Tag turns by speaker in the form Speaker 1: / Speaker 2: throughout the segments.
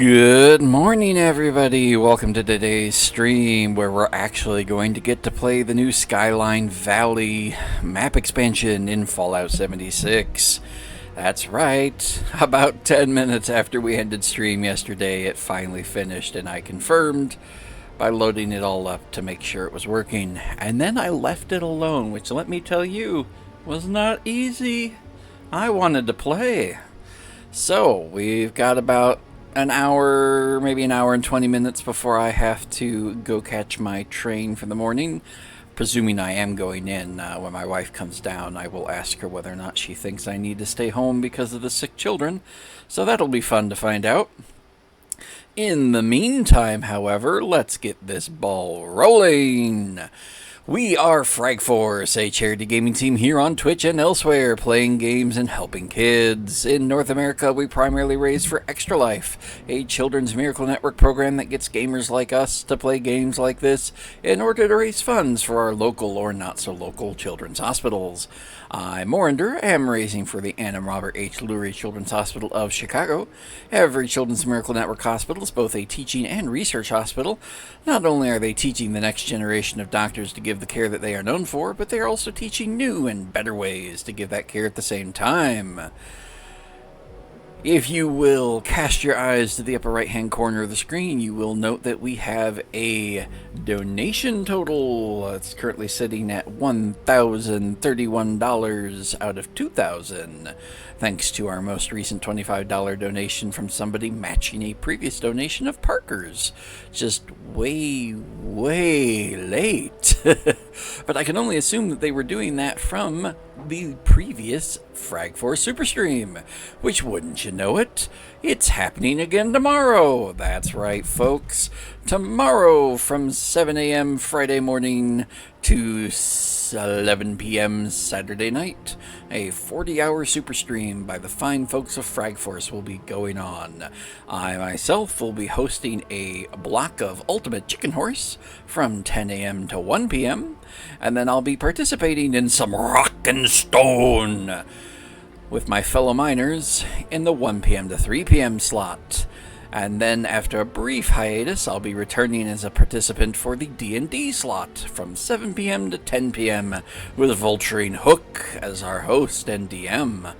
Speaker 1: Good morning, everybody. Welcome to today's stream where we're actually going to get to play the new Skyline Valley map expansion in Fallout 76. That's right. About 10 minutes after we ended stream yesterday, it finally finished, and I confirmed by loading it all up to make sure it was working. And then I left it alone, which, let me tell you, was not easy. I wanted to play. So, we've got about an hour, maybe an hour and 20 minutes before I have to go catch my train for the morning. Presuming I am going in. When my wife comes down, I will ask her whether or not she thinks I need to stay home because of the sick children. So that'll be fun to find out. In the meantime, however, let's get this ball rolling. We are Frag Force, a charity gaming team here on Twitch and elsewhere, playing games and helping kids. In North America, we primarily raise for Extra Life, a children's miracle network program that gets gamers like us to play games like this in order to raise funds for our local or not-so-local children's hospitals. I'm Morinder, am raising for the Anna and Robert H. Lurie Children's Hospital of Chicago. Every Children's Miracle Network hospital is both a teaching and research hospital. Not only are they teaching the next generation of doctors to give the care that they are known for, but they are also teaching new and better ways to give that care at the same time. If you will cast your eyes to the upper right-hand corner of the screen, you will note that we have a donation total. It's currently sitting at $1,031 out of $2,000, thanks to our most recent $25 donation from somebody matching a previous donation of Parker's. Just way late. But I can only assume that they were doing that from the previous Frag Force Superstream, which, wouldn't you know it, it's happening again tomorrow. That's right, folks. Tomorrow from 7 a.m. Friday morning to 11 p.m. Saturday night, a 40-hour Superstream by the fine folks of Frag Force will be going on. I myself will be hosting a block of Ultimate Chicken Horse from 10 a.m. to 1 p.m., and then I'll be participating in some rock and stone with my fellow miners in the 1 p.m. to 3 p.m. slot. And then after a brief hiatus, I'll be returning as a participant for the D&D slot from 7 p.m. to 10 p.m. with Vulturine Hook as our host and DM.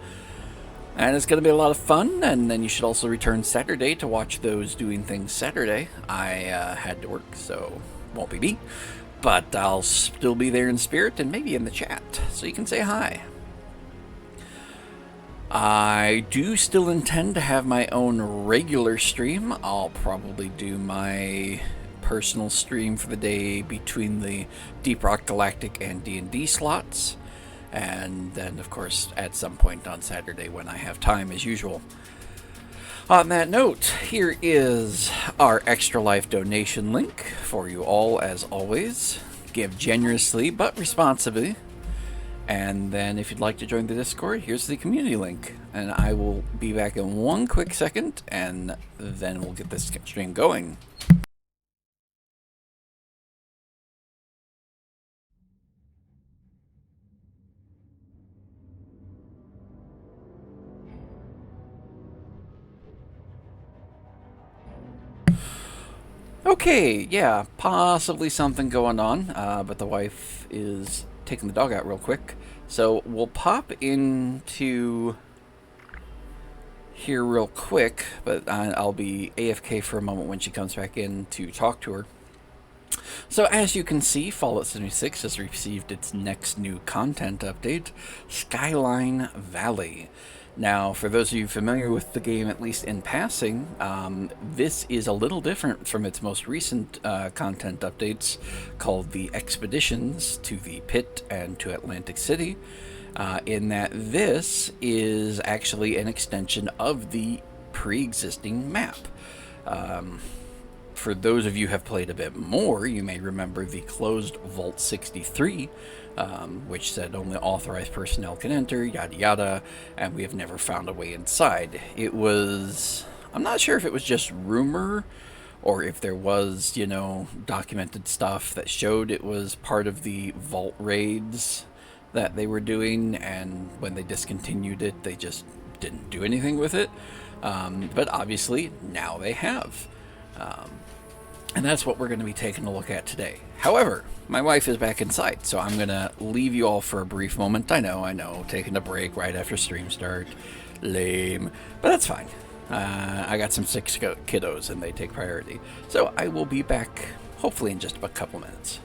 Speaker 1: And it's going to be a lot of fun, and then you should also return Saturday to watch those doing things Saturday. I had to work, so won't be me. But I'll still be there in spirit and maybe in the chat, so you can say hi. I do still intend to have my own regular stream. I'll probably do my personal stream for the day between the Deep Rock Galactic and D&D slots. And then, of course, at some point on Saturday when I have time, as usual. On that note, here is our Extra Life donation link for you all, as always. Give generously, but responsibly. And then if you'd like to join the Discord, here's the community link. And I will be back in one quick second, and then we'll get this stream going. Okay, yeah, possibly something going on, but the wife is taking the dog out real quick. So we'll pop into here real quick, but I'll be AFK for a moment when she comes back in to talk to her. So as you can see, Fallout 76 has received its next new content update, Skyline Valley. Now, for those of you familiar with the game, at least in passing, this is a little different from its most recent content updates called the Expeditions to the Pit and to Atlantic City, in that this is actually an extension of the pre-existing map. For those of you who have played a bit more, you may remember the closed Vault 63, which said only authorized personnel can enter, yada yada, and we have never found a way inside. It was... I'm not sure if it was just rumor, or if there was, you know, documented stuff that showed it was part of the Vault raids that they were doing, and when they discontinued it, they just didn't do anything with it. But obviously, now they have. And that's what we're going to be taking a look at today. However, my wife is back inside, so I'm going to leave you all for a brief moment. I know, taking a break right after stream start. Lame. But that's fine. I got some sick kiddos, and they take priority. So I will be back, hopefully in just a couple minutes.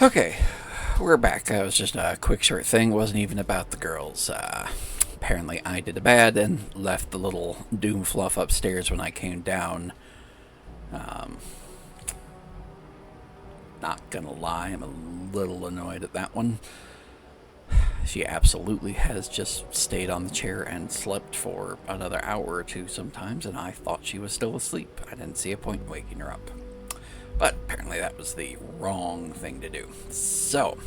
Speaker 1: Okay, we're back. That was just a quick short thing. Wasn't even about the girls. Apparently I did a bad and left the little doom fluff upstairs when I came down. Not gonna lie, I'm a little annoyed at that one. She absolutely has just stayed on the chair and slept for another hour or two sometimes, and I thought she was still asleep. I didn't see a point in waking her up. But apparently that was the wrong thing to do. So,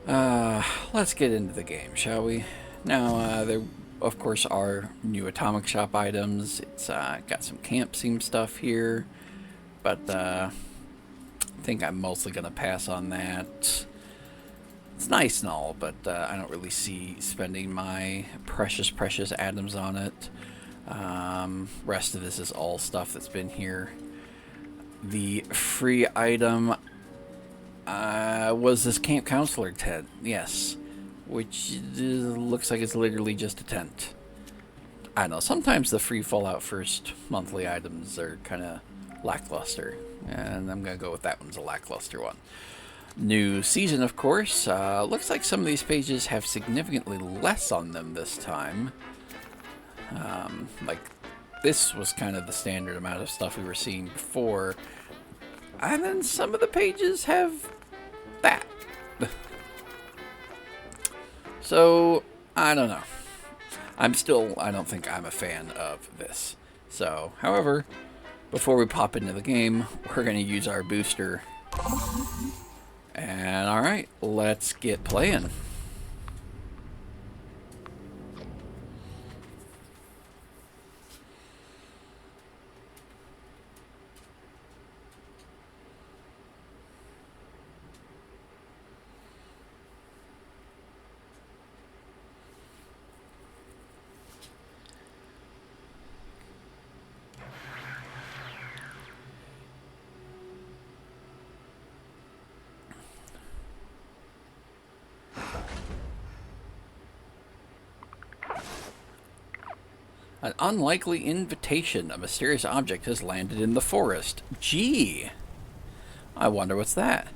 Speaker 1: let's get into the game, shall we? Now, there, of course, are new Atomic Shop items. It's got some camp theme stuff here, but I think I'm mostly going to pass on that. It's nice and all, but I don't really see spending my precious atoms on it. Rest of this is all stuff that's been here. The free item was this Camp Counselor tent, yes, which looks like it's literally just a tent. I don't know, sometimes the free Fallout First monthly items are kind of lackluster, and I'm going to go with that one's a lackluster one. New season, of course. Looks like some of these pages have significantly less on them this time. Like, this was kind of the standard amount of stuff we were seeing before. And then some of the pages have that. So, I don't know. I don't think I'm a fan of this. So, however, before we pop into the game, we're going to use our booster. And alright, let's get playing. An unlikely invitation. A mysterious object has landed in the forest. Gee. I wonder what's that.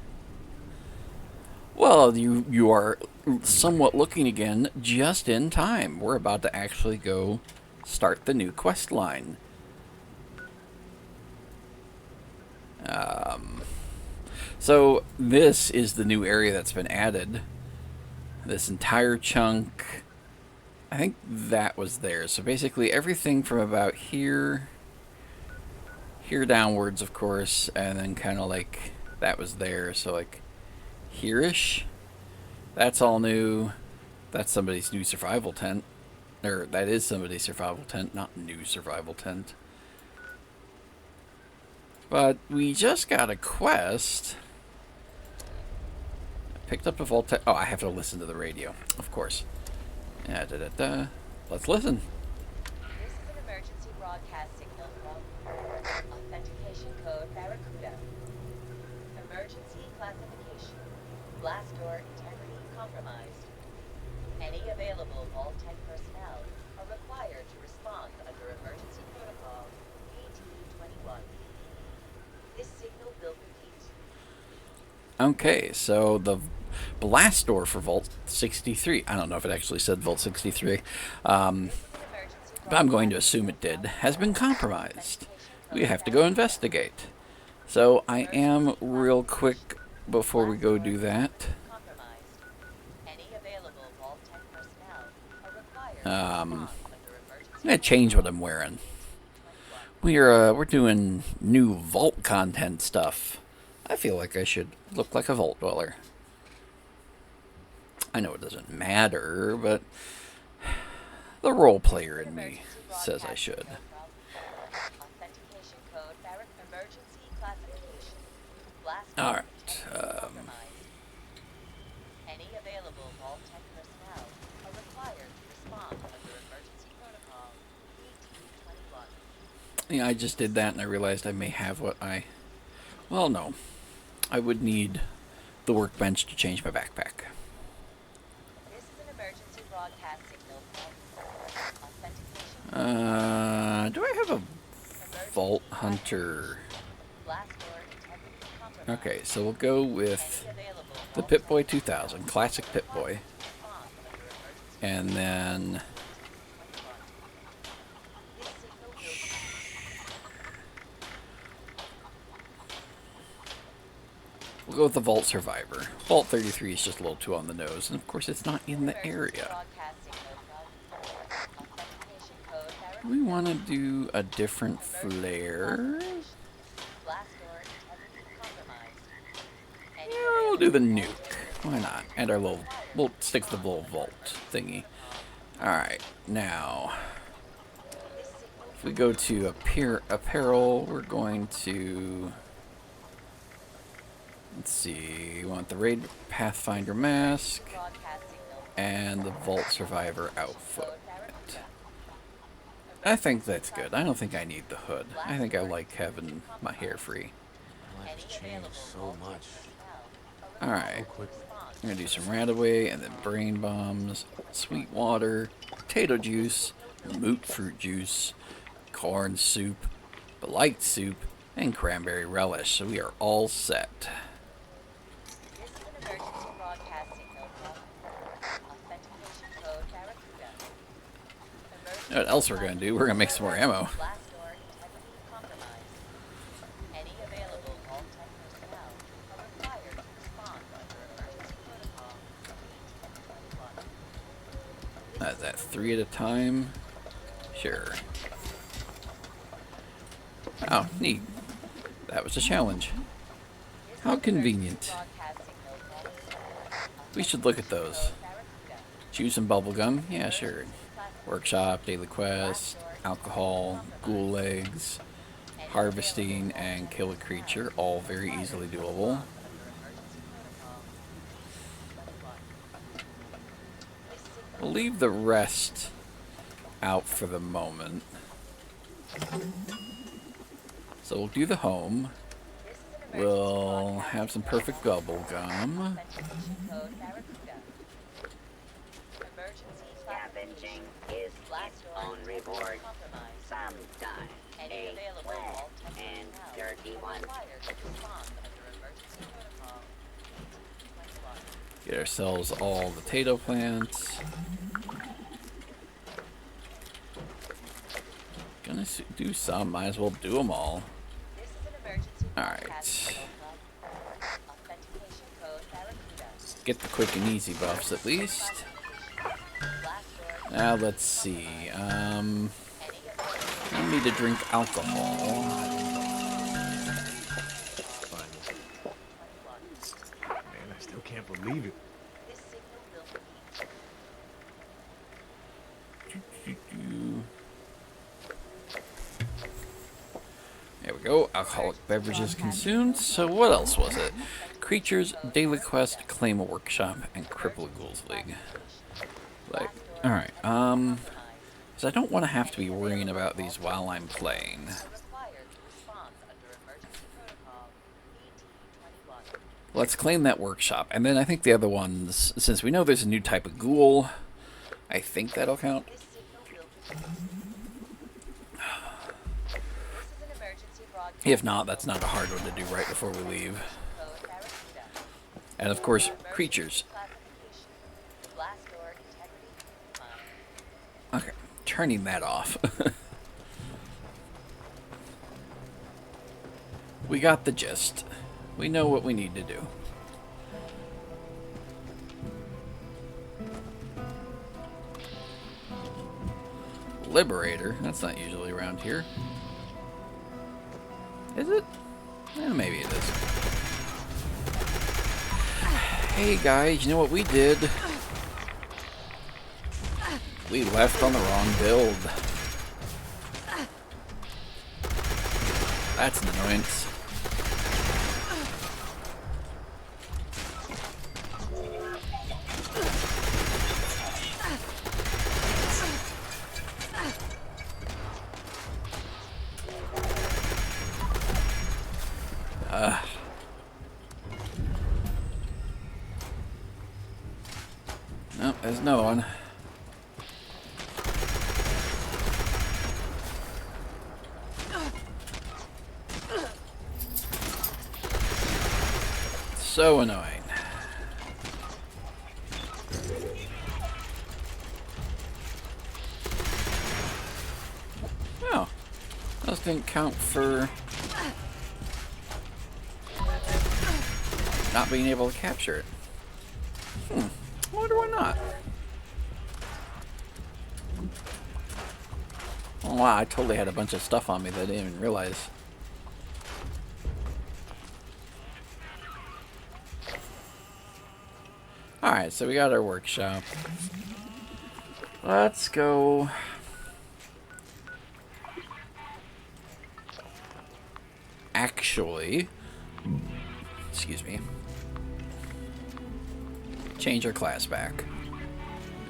Speaker 1: Well, you are somewhat looking again just in time. We're about to actually go start the new quest line. So this is the new area that's been added. This entire chunk, I think that was there. So basically everything from about here downwards, of course, and then kind of like that was there. So like here-ish, that's all new. That's somebody's new survival tent. Or that is somebody's survival tent, not new survival tent. But we just got a quest Picked up a vault. Oh, I have to listen to the radio, of course. Yeah, Let's listen.
Speaker 2: This is an emergency broadcast signal from Authentication Code Barracuda. Emergency classification. Blast door integrity compromised. Any available Vault Tech personnel are required to respond under Emergency Protocol AT-21. This signal will repeat.
Speaker 1: Okay, so the blast door for Vault 63. I don't know if it actually said Vault 63. But I'm going to assume it did, has been compromised. We have to go investigate. So I am real quick before we go do that. I'm gonna change what I'm wearing. We're doing new vault content stuff. I feel like I should look like a vault dweller. I know it doesn't matter, but the role player in me says I should. Alright.
Speaker 2: Any available Vault Tech personnel are required to respond under Emergency Protocol AT-21.
Speaker 1: Yeah, I just did that and I realized I may have what I... Well, no. I would need the workbench to change my backpack.
Speaker 2: This is an emergency broadcast signal from Authentication.
Speaker 1: Do I have a Vault Hunter? Okay, so we'll go with the Pip-Boy 2000, classic Pip-Boy. And then... we'll go with the Vault Survivor. Vault 33 is just a little too on the nose, and of course it's not in the area. We want to do a different flare. Yeah, we'll do the nuke. Why not? And our little... we'll stick to the little vault thingy. Alright, now... if we go to apparel, we're going to... let's see, we want the Raid Pathfinder mask and the Vault Survivor outfit. I think that's good. I don't think I need the hood. I think I like having my hair free.
Speaker 3: My life's changed so much.
Speaker 1: Alright, I'm going to do some Radaway and then brain bombs, sweet water, potato juice, moot fruit juice, corn soup, light soup, and cranberry relish. So we are all set. What else we're going to do? We're going to make some more ammo. Is that 3 at a time? Sure. Oh, neat. That was a challenge. How convenient. We should look at those. Choose some bubblegum? Yeah, sure. Workshop, daily quest, alcohol, ghoul eggs, harvesting, and kill a creature. All very easily doable. We'll leave the rest out for the moment. So we'll do the home. We'll have some perfect bubble gum.
Speaker 4: Scavenging is its own reward. Sometimes a wet and dirty one.
Speaker 1: Get ourselves all the potato plants. Gonna do some, might as well do them all. Alright. Get the quick and easy buffs at least. Now let's see. I need to drink alcohol.
Speaker 3: Man, I still can't believe it.
Speaker 1: There we go. Alcoholic beverages consumed. So what else was it? Creatures, Daily Quest, Claim a Workshop, and Cripple Ghouls League. Like, alright, because I don't want to have to be worrying about these while I'm playing. Let's claim that workshop, and then I think the other ones, since we know there's a new type of ghoul, I think that'll count. If not, that's not a hard one to do right before we leave. And of course, creatures. Okay, turning that off. We got the gist. We know what we need to do. Liberator? That's not usually around here. Is it? Maybe it is. Hey guys, you know what we did? We left on the wrong build. That's an annoyance. Nope, there's another one. So annoying. Oh, those didn't count for not being able to capture it. I wonder why not. Oh wow, I totally had a bunch of stuff on me that I didn't even realize. Alright, so we got our workshop. Let's go. Actually, excuse me. Change our class back.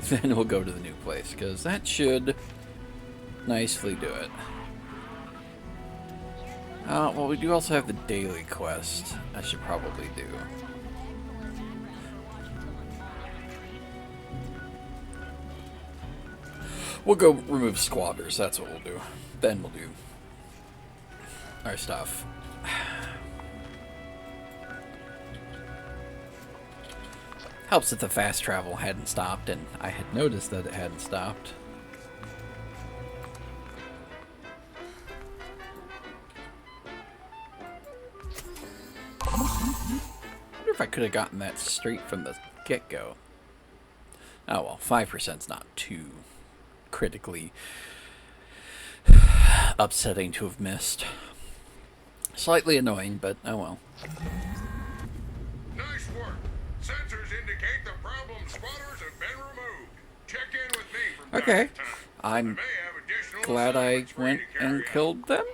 Speaker 1: Then we'll go to the new place, because that should nicely do it. Well, we do also have the daily quest I should probably do. We'll go remove squatters, that's what we'll do. Then we'll do our stuff. Helps that the fast travel hadn't stopped, and I had noticed that it hadn't stopped. I wonder if I could have gotten that straight from the get-go. Oh well, 5%'s not too critically upsetting to have missed. Slightly annoying, but oh well.
Speaker 5: Nice work. Sensors indicate the problem spotters have been removed. Check in with me from
Speaker 1: Okay.
Speaker 5: time to time.
Speaker 1: I'm
Speaker 5: May have additional
Speaker 1: glad I
Speaker 5: assignments for you
Speaker 1: went
Speaker 5: to carry
Speaker 1: and
Speaker 5: out.
Speaker 1: killed them.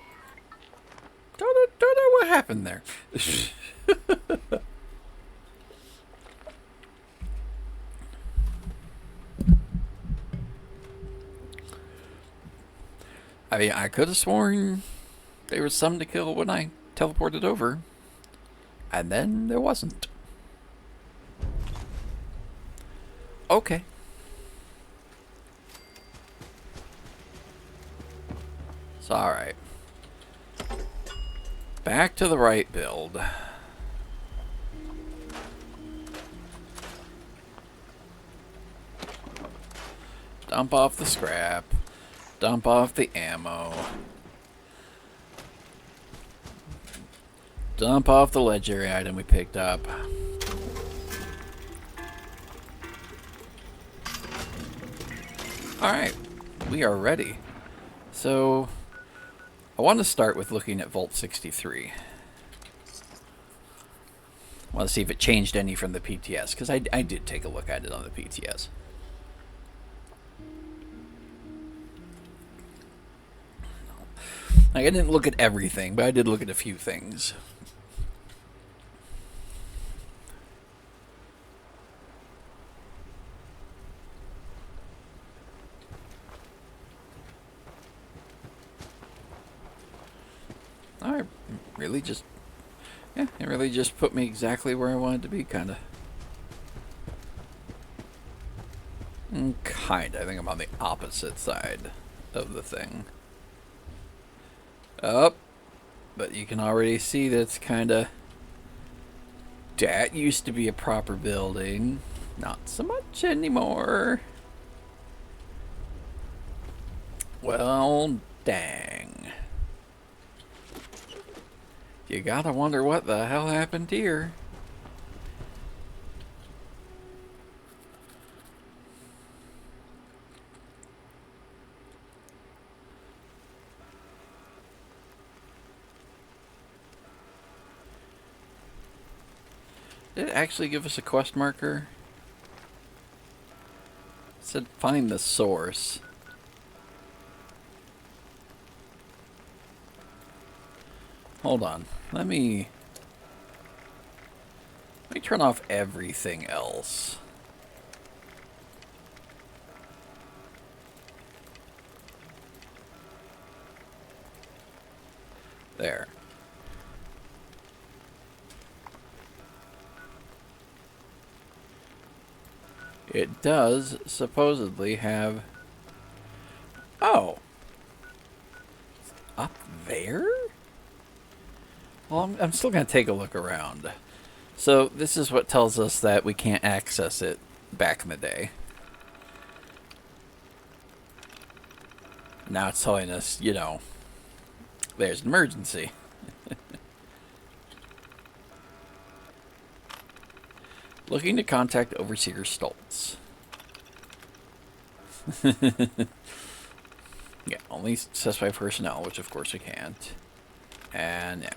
Speaker 1: Don't know what happened there. I mean, I could have sworn there was some to kill when I teleported over. And then there wasn't. Okay. It's alright. Back to the right build. Dump off the scrap. Dump off the ammo. Dump off the legendary item we picked up. Alright, we are ready. So, I want to start with looking at Vault 63. I want to see if it changed any from the PTS, because I did take a look at it on the PTS. Like, I didn't look at everything, but I did look at a few things. really just, yeah, it really just put me exactly where I wanted to be, kind of. Kind of. I think I'm on the opposite side of the thing. Up. But you can already see that it's kind of... That used to be a proper building. Not so much anymore. Well, dang. You gotta wonder what the hell happened here. Did it actually give us a quest marker? It said find the source. Hold on. Let me turn off everything else. There. It does supposedly have... Oh! Up there? Well, I'm still going to take a look around. So, this is what tells us that we can't access it back in the day. Now it's telling us, you know, there's an emergency. Looking to contact Overseer Stoltz. Yeah, only specify personnel, which of course we can't. And yeah,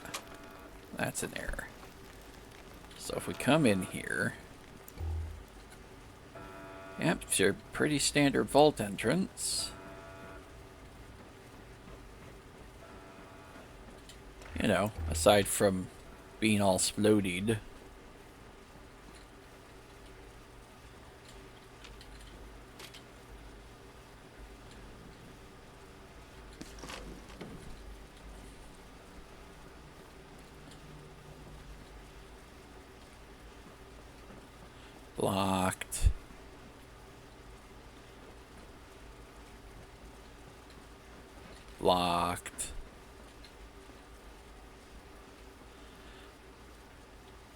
Speaker 1: that's an error. So if we come in here... Yep, it's your pretty standard vault entrance. You know, aside from being all splodied. Blocked. Blocked.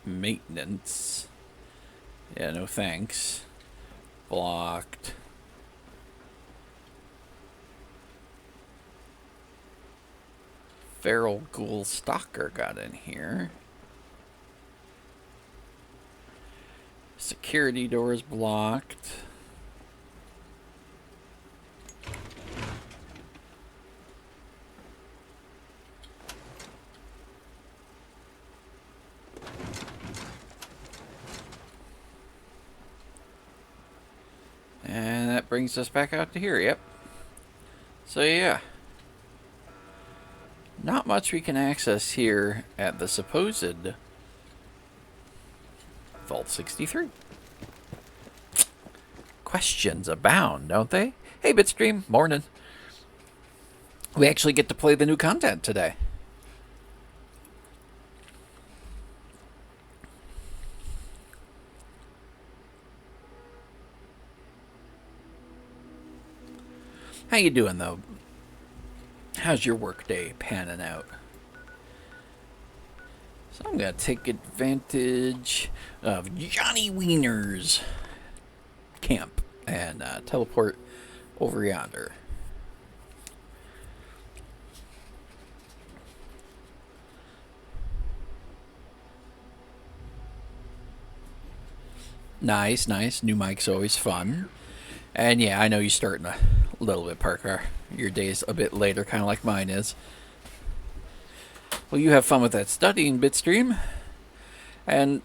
Speaker 1: Maintenance. Yeah, no thanks. Blocked. Feral Ghoul Stalker got in here. Security doors blocked. And that brings us back out to here, yep. So yeah. Not much we can access here at the supposed Vault 63. Questions abound, don't they? Hey, Bitstream, morning. We actually get to play the new content today. How you doing, though? How's your workday panning out? So I'm going to take advantage of Johnny Wiener's camp and teleport over yonder. Nice, nice. New mic's always fun. And yeah, I know you're starting a little bit, Parker. Your day's a bit later, kind of like mine is. Well, you have fun with that studying, Bitstream. And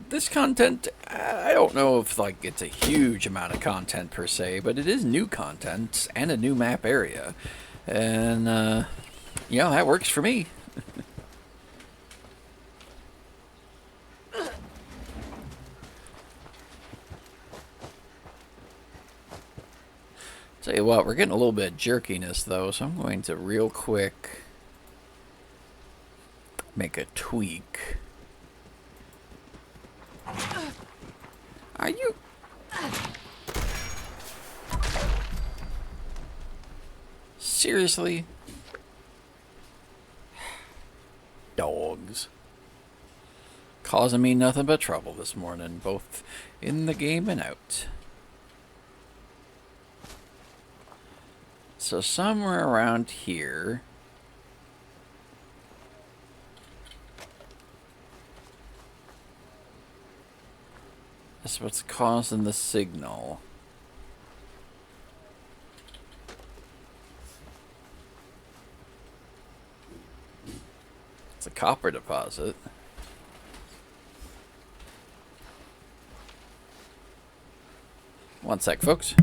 Speaker 1: this content, I don't know if like it's a huge amount of content per se, but it is new content and a new map area. And, you know, that works for me. Tell you what, we're getting a little bit of jerkiness though, so I'm going to real quick make a tweak. Are you... Seriously? Dogs. Causing me nothing but trouble this morning, both in the game and out. So somewhere around here... That's what's causing the signal. It's a copper deposit. One sec, folks.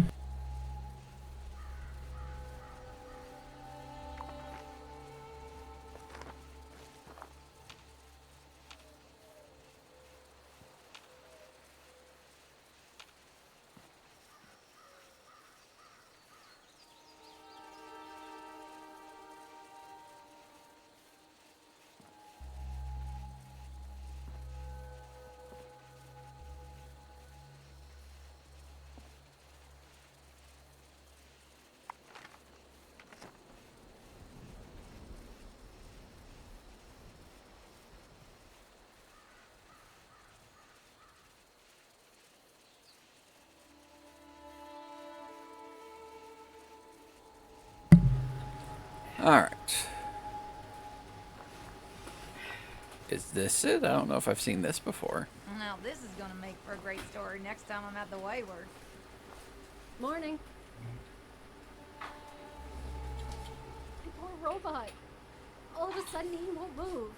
Speaker 1: Alright. Is this it? I don't know if I've seen this before.
Speaker 6: Now this is gonna make for a great story next time I'm at the Wayward.
Speaker 7: Morning. My poor robot. All of a sudden he won't move.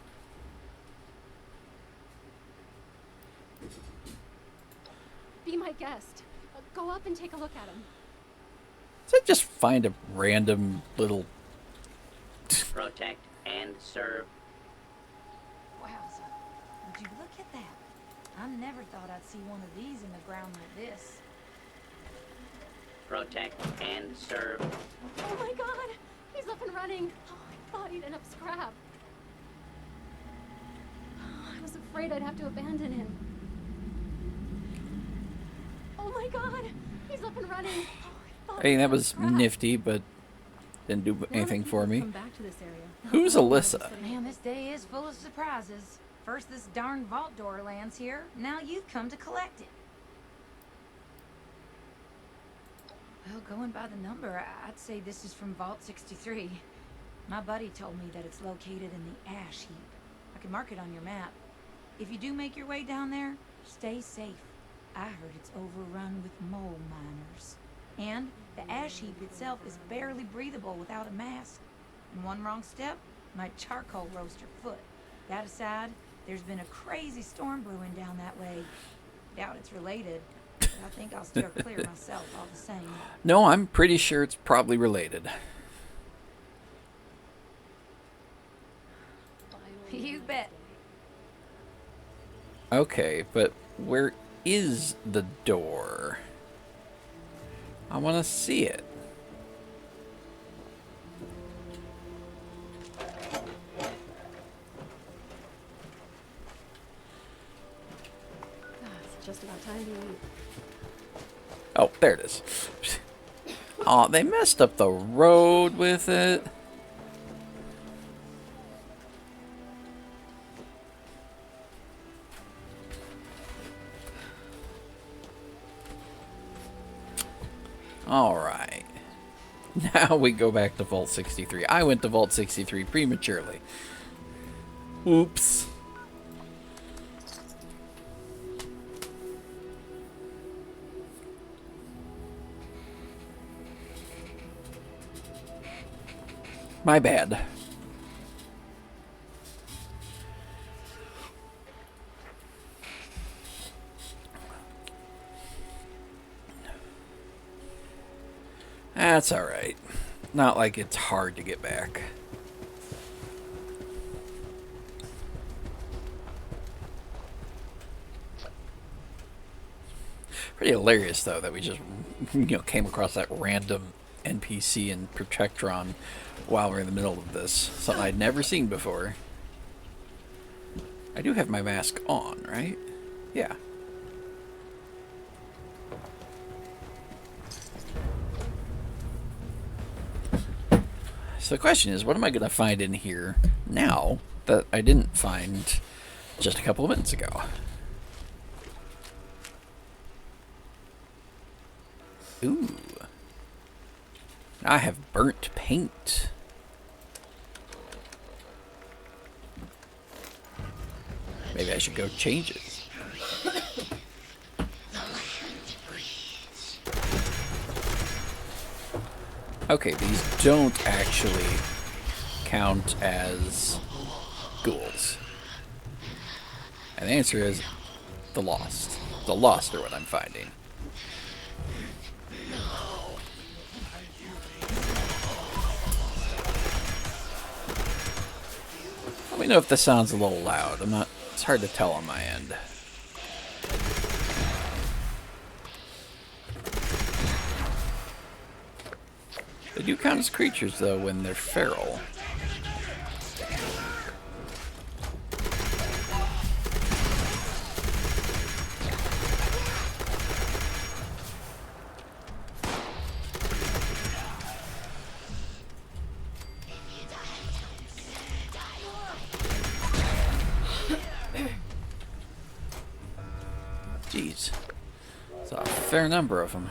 Speaker 7: Be my guest. Go up and take a look at him.
Speaker 1: Does I just find a random little...
Speaker 4: Protect and serve.
Speaker 6: Wowza. Would you look at that? I never thought I'd see one of these in the ground like this.
Speaker 4: Protect and serve.
Speaker 7: Oh my god! He's up and running. Oh, I thought he'd end up scrap. I was afraid I'd have to abandon him. Oh my god! He's up and running. Oh,
Speaker 1: I mean, that was nifty, but didn't do anything for me.
Speaker 7: Come back to this area.
Speaker 1: Who's Alyssa?
Speaker 6: Man, this day is full of surprises. First this darn vault door lands here, now you've come to collect it. Well, going by the number, I'd say this is from Vault 63. My buddy told me that it's located in the ash heap. I can mark it on your map. If you do make your way down there, stay safe. I heard it's overrun with mole miners. And the ash heap itself is barely breathable without a mask. And one wrong step might charcoal roast your foot. That aside, there's been a crazy storm brewing down that way. Doubt it's related, but I think I'll steer clear myself all the same.
Speaker 1: No, I'm pretty sure it's probably related.
Speaker 6: You bet.
Speaker 1: Okay, but where is the door? I want to see it.
Speaker 7: It's just about time to eat.
Speaker 1: Oh, there it is. Oh, they messed up the road with it. Alright. Now we go back to Vault 63. I went to Vault 63 prematurely. Oops. My bad. That's alright. Not like it's hard to get back. Pretty hilarious, though, that we just, came across that random NPC in Protectron while we're in the middle of this. Something I'd never seen before. I do have my mask on, right? Yeah. So the question is, what am I going to find in here now that I didn't find just a couple of minutes ago? Ooh. I have burnt paint. Maybe I should go change it. Okay, these don't actually count as ghouls. And the answer is the lost. The lost are what I'm finding. Let me know if this sounds a little loud. It's hard to tell on my end. They do count as creatures, though, when they're feral. Jeez. It's a fair number of them.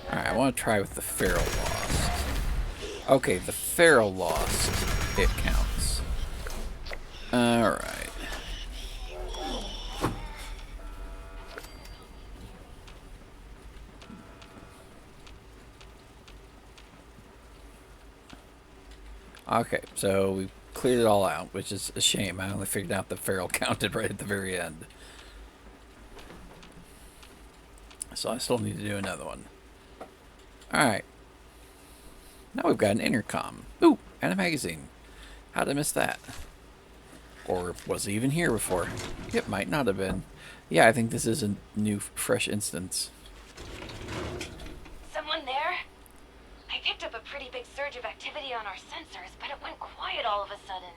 Speaker 1: Alright, I want to try with the feral lost. Okay, the feral lost, it counts. Alright. Okay, so we cleared it all out, which is a shame. I only figured out the feral counted right at the very end. So I still need to do another one. Alright. Now we've got an intercom. Ooh, and a magazine. How'd I miss that? Or was it even here before? It might not have been. Yeah, I think this is a new, fresh instance.
Speaker 8: Someone there? I picked up a pretty big surge of activity on our sensors, but it went quiet all of a sudden.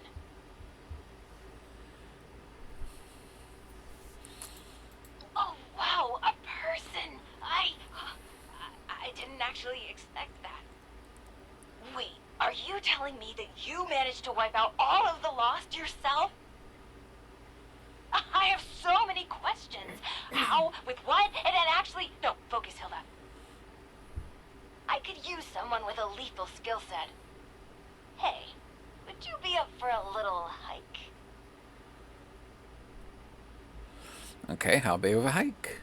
Speaker 8: Oh, wow, a person! I didn't actually expect that. Wait, are you telling me that you managed to wipe out all of the Lost yourself? I have so many questions. How? With what? And then actually... No, focus, Hilda. I could use someone with a lethal skill set. Hey, would you be up for a little hike?
Speaker 1: Okay, how big of a hike?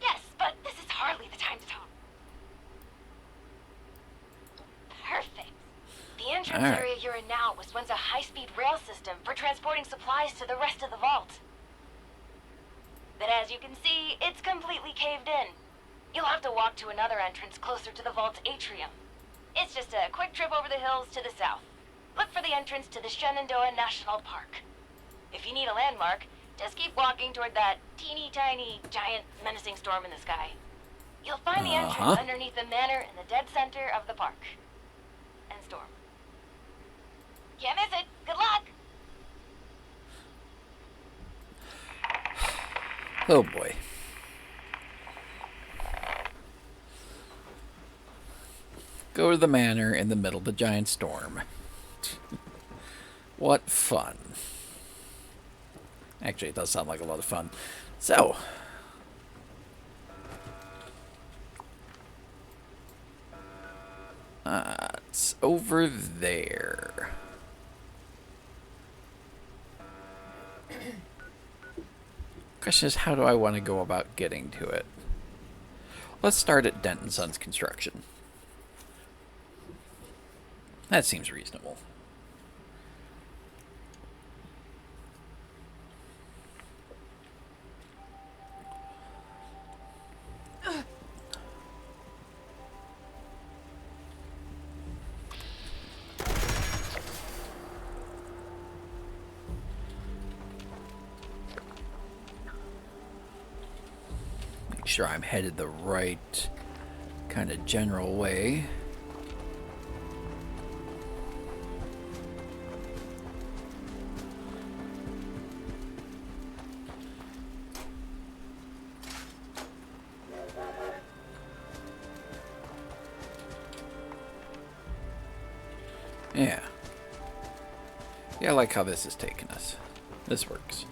Speaker 8: Yes, but this is hardly the time to talk. Perfect. The entrance area you're in now was once a high-speed rail system for transporting supplies to the rest of the vault. But as you can see, it's completely caved in. You'll have to walk to another entrance closer to the vault's atrium. It's just a quick trip over the hills to the south. Look for the entrance to the Shenandoah National Park. If you need a landmark, just keep walking toward that teeny tiny, giant, menacing storm in the sky. You'll find the entrance underneath the manor in the dead center of the park. And storm. Can't miss it. Good luck!
Speaker 1: Oh boy. Go to the manor in the middle of the giant storm. What fun. Actually, it does sound like a lot of fun. So. It's over there. Question is, how do I want to go about getting to it? Let's start at Denton Sons Construction. That seems reasonable. sure I'm headed the right kind of general way. Yeah. Yeah, I like how this is taking us. This works.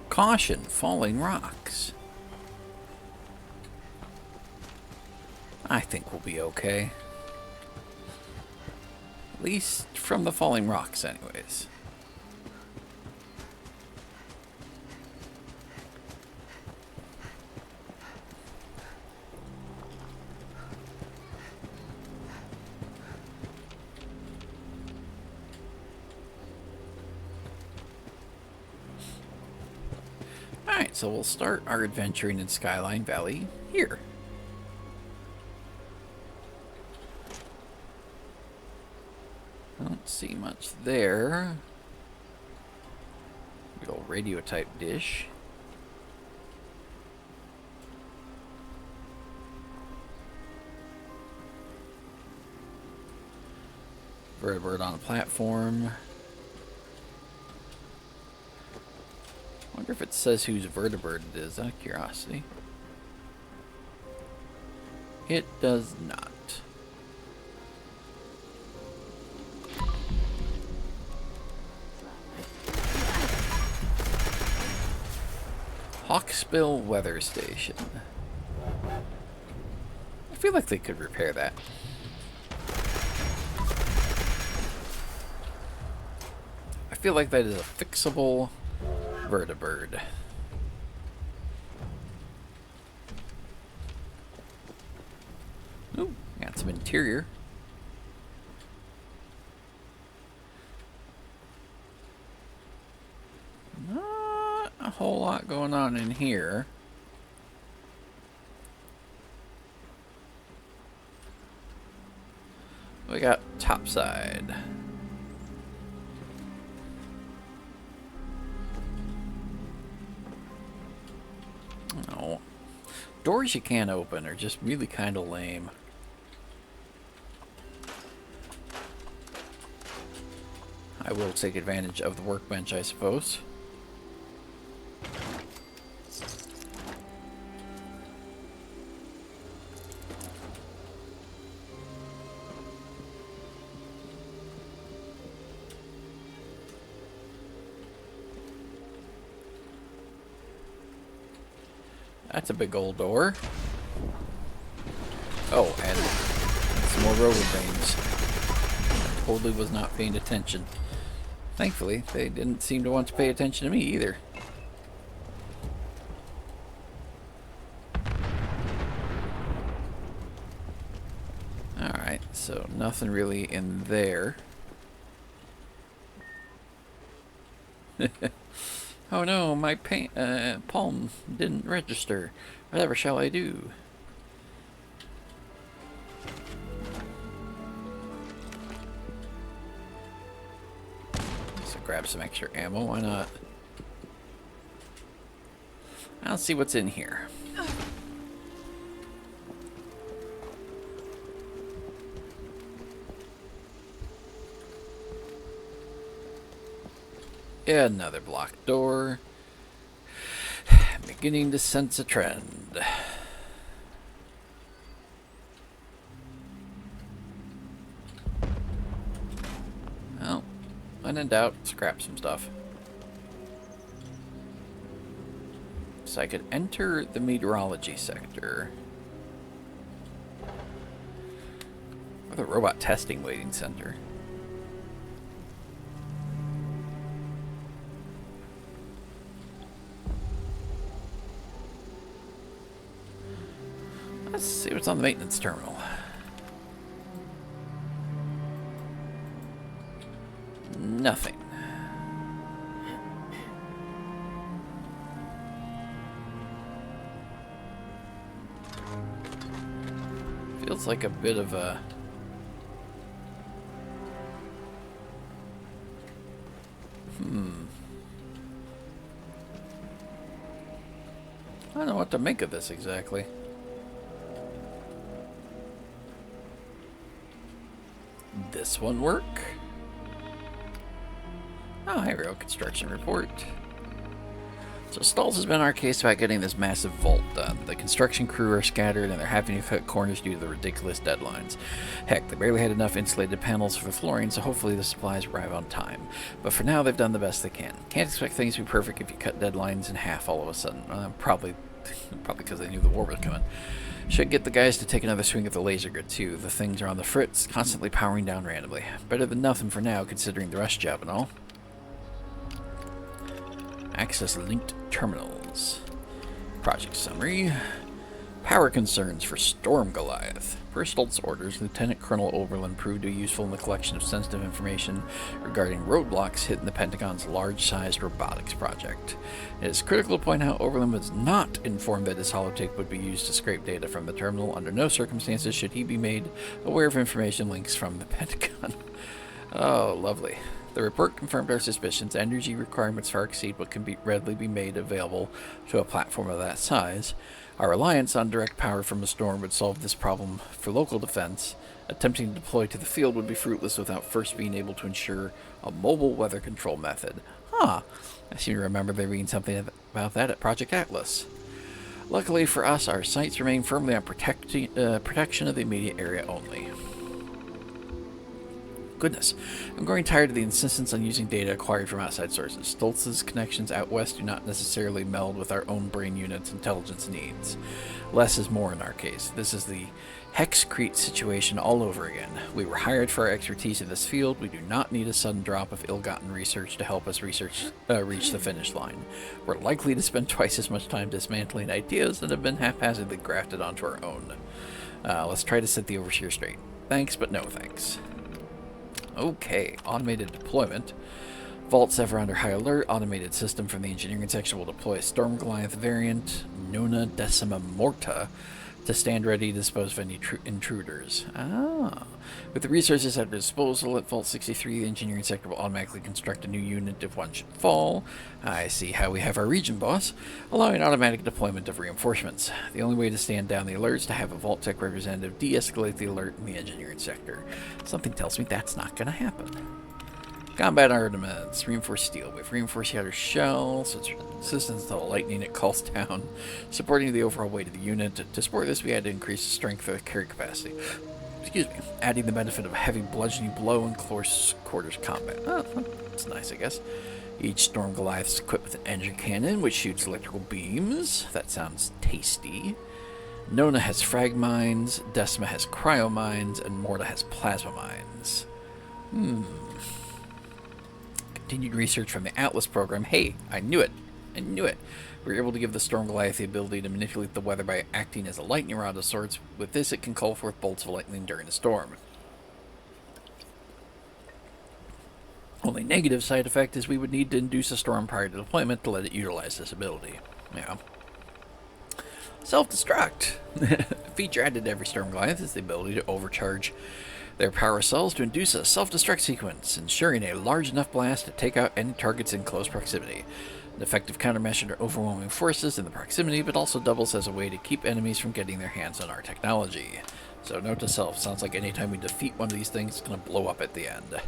Speaker 1: Caution, falling rocks. I think we'll be okay. At least from the falling rocks, anyways. Alright, so we'll start our adventuring in Skyline Valley here. Don't see much there. Good old radio type dish. Vertibird on a platform. Wonder if it says whose vertibird it is, out of curiosity. It does not. Hawkspill Weather Station. I feel like they could repair that. I feel like that is a fixable vertibird. Ooh, got some interior. Not a whole lot going on in here. We got topside. Oh, doors you can't open are just really kind of lame. I will take advantage of the workbench, I suppose. That's a big old door. Oh, and some more rover veins. I totally was not paying attention. Thankfully, they didn't seem to want to pay attention to me either. Alright, so nothing really in there. Oh no, my palm didn't register. Whatever shall I do? So grab some extra ammo, why not? I'll see what's in here. Yeah, another blocked door. Beginning to sense a trend. Well, when in doubt, scrap some stuff. So I could enter the meteorology sector. Or the robot testing waiting center. Let's see what's on the maintenance terminal. Nothing. feels like a bit of a... I don't know what to make of this exactly. This one work? Oh, here we go. Construction report. So stalls has been our case about getting this massive vault done. The construction crew are scattered and they're having to cut corners due to the ridiculous deadlines. Heck, they barely had enough insulated panels for the flooring, so hopefully the supplies arrive on time. But for now, they've done the best they can. Can't expect things to be perfect if you cut deadlines in half all of a sudden. Probably because they knew the war was coming. Should get the guys to take another swing at the laser grid too. The things are on the fritz, constantly powering down randomly. Better than nothing for now, considering the rush job and all. Access linked terminals. Project summary. Power concerns for Storm Goliath. Per Stoltz's orders, Lieutenant Colonel Oberlin proved to be useful in the collection of sensitive information regarding roadblocks hitting the Pentagon's large-sized robotics project. It is critical to point out Oberlin was not informed that his holotape would be used to scrape data from the terminal. Under no circumstances should he be made aware of information links from the Pentagon. Oh, lovely. The report confirmed our suspicions. Energy requirements far exceed what can readily be made available to a platform of that size. Our reliance on direct power from a storm would solve this problem for local defense. Attempting to deploy to the field would be fruitless without first being able to ensure a mobile weather control method. I seem to remember there being something about that at Project Atlas. Luckily for us, our sights remain firmly on protection of the immediate area only. Goodness, I'm growing tired of the insistence on using data acquired from outside sources. Stoltz's connections out west do not necessarily meld with our own brain unit's intelligence needs. Less is more in our case. This is the Hexcrete situation all over again. We were hired for our expertise in this field. We do not need a sudden drop of ill-gotten research to help us reach the finish line. We're likely to spend twice as much time dismantling ideas that have been haphazardly grafted onto our own. Let's try to set the overseer straight. Thanks, but no thanks. Okay, automated deployment. Vaults ever under high alert. Automated system from the engineering section will deploy a Storm Goliath variant, Nona Decima Morta, to stand ready to dispose of any intruders. With the resources at their disposal at Vault 63, the engineering sector will automatically construct a new unit if one should fall. I see how we have our region boss, allowing automatic deployment of reinforcements. The only way to stand down the alert is to have a Vault Tech representative de-escalate the alert in the engineering sector. Something tells me that's not going to happen. Combat armaments, reinforced steel. We have reinforced the outer shell, so it's resistance to the lightning it calls down, supporting the overall weight of the unit. To support this, we had to increase the strength of the carry capacity. Excuse me, adding the benefit of a heavy bludgeoning blow in close quarters combat. Oh, that's nice, I guess. Each Storm Goliath is equipped with an engine cannon, which shoots electrical beams. That sounds tasty. Nona has frag mines, Decima has cryo mines, and Morta has plasma mines. Continued research from the Atlas program. Hey, I knew it. I knew it. We were able to give the Storm Goliath the ability to manipulate the weather by acting as a lightning rod of sorts. With this, it can call forth bolts of lightning during a storm. Only negative side effect is we would need to induce a storm prior to deployment to let it utilize this ability. Yeah. Self-destruct. A feature added to every Storm Goliath is the ability to overcharge their power cells to induce a self-destruct sequence, ensuring a large enough blast to take out any targets in close proximity. An effective countermeasure to overwhelming forces in the proximity, but also doubles as a way to keep enemies from getting their hands on our technology. So note to self, sounds like anytime we defeat one of these things, it's going to blow up at the end.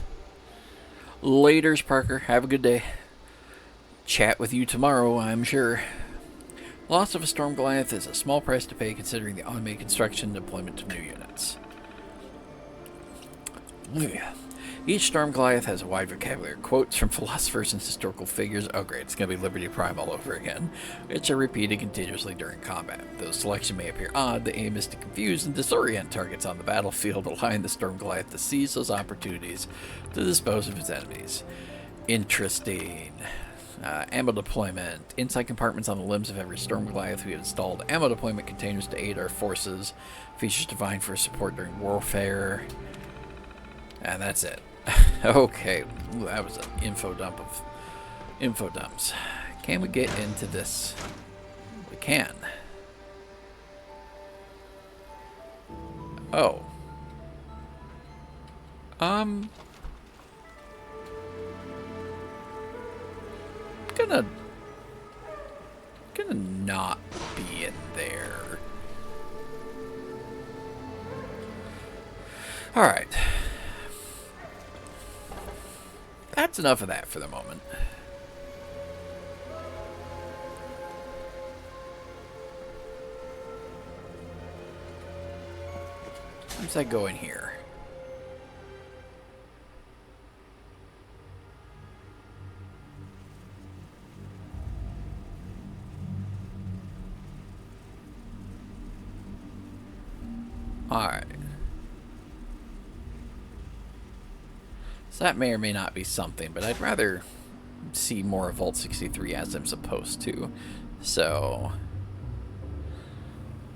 Speaker 1: Laters, Parker. Have a good day. Chat with you tomorrow, I'm sure. Loss of a Storm Goliath is a small price to pay considering the automated construction and deployment of new units. Each Storm Goliath has a wide vocabulary. Quotes from philosophers and historical figures. Oh great, it's going to be Liberty Prime all over again. Which are repeated continuously during combat. Though selection may appear odd, the aim is to confuse and disorient targets on the battlefield, allowing the Storm Goliath to seize those opportunities to dispose of its enemies. Interesting. Ammo deployment. Inside compartments on the limbs of every Storm Goliath we have installed ammo deployment containers to aid our forces. Features designed for support during warfare. And that's it. Okay. Ooh, that was an info dump of info dumps. Can we get into this? We can. Oh. Gonna not be in there. Alright. That's enough of that for the moment. Once I go in here. Alright. So that may or may not be something, but I'd rather see more of Vault 63 as I'm supposed to. So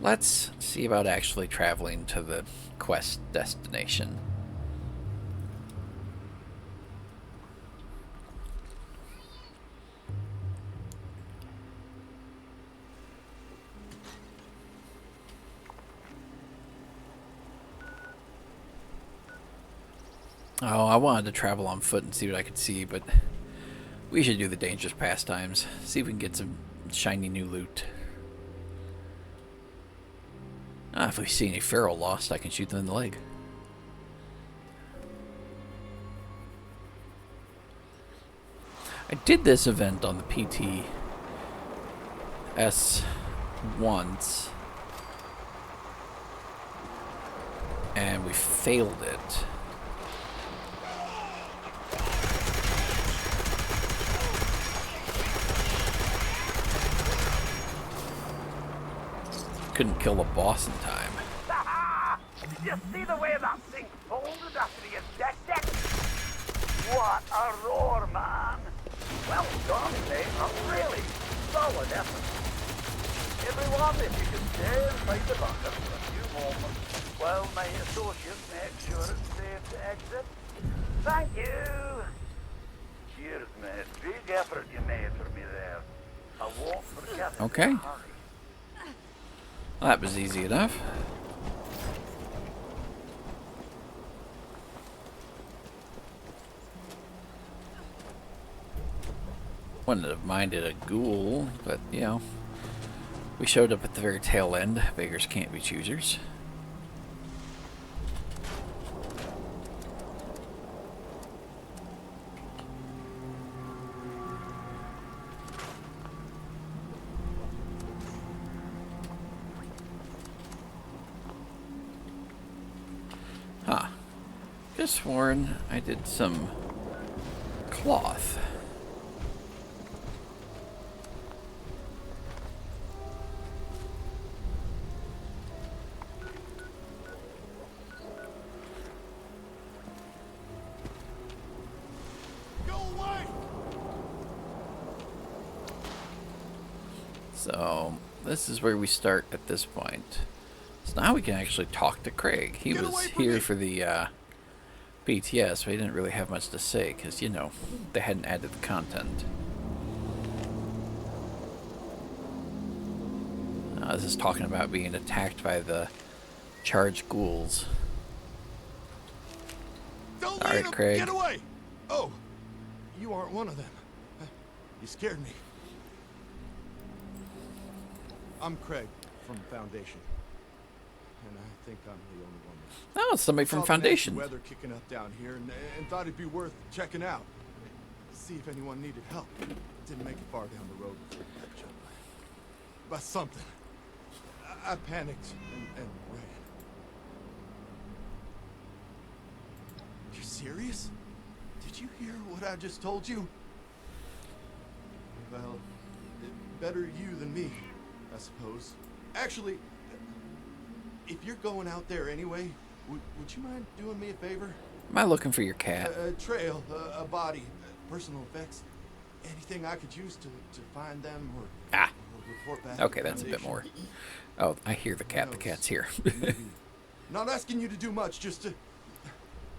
Speaker 1: let's see about actually traveling to the quest destination. Oh, I wanted to travel on foot and see what I could see, but we should do the dangerous pastimes. See if we can get some shiny new loot. If we see any feral lost, I can shoot them in the leg. I did this event on the PTS once, and we failed it. Couldn't kill the boss in time.
Speaker 9: You see the way that thing folded after he had decked? What a roar, man! Well done, mate. A really solid effort. Everyone, if you can stay inside the bunker for a few moments while my associates make sure it's safe to exit. Thank you! Cheers, mate. Big effort you made for me there. I won't forget it.
Speaker 1: Okay. That was easy enough. Wouldn't have minded a ghoul, but, you know, we showed up at the very tail end. Beggars can't be choosers. Huh. Just sworn I did some cloth. So, this is where we start at this point. So now we can actually talk to Craig. He was here for the BTS, but he didn't really have much to say because, you know, they hadn't added the content. This is talking about being attacked by the charged ghouls.
Speaker 3: Don't
Speaker 1: All right, Craig.
Speaker 3: Get away! Oh, you aren't one of them. You scared me. I'm Craig from Foundation, and I think I'm the only one left.
Speaker 1: Oh, it's somebody from
Speaker 3: Saw the nasty
Speaker 1: Foundation.
Speaker 3: weather kicking up down here, and thought it'd be worth checking out. See if anyone needed help. Didn't make it far down the road before we got jumped by something. I panicked and ran. You're serious? Did you hear what I just told you? Well, better you than me, I suppose. Actually, if you're going out there anyway, would you mind doing me a favor?
Speaker 1: Am I looking for your cat?
Speaker 3: A trail, a body, personal effects, anything I could use to find them or report back.
Speaker 1: Okay, that's a bit more. Oh, I hear the cat. The cat's here.
Speaker 3: Not asking you to do much, just to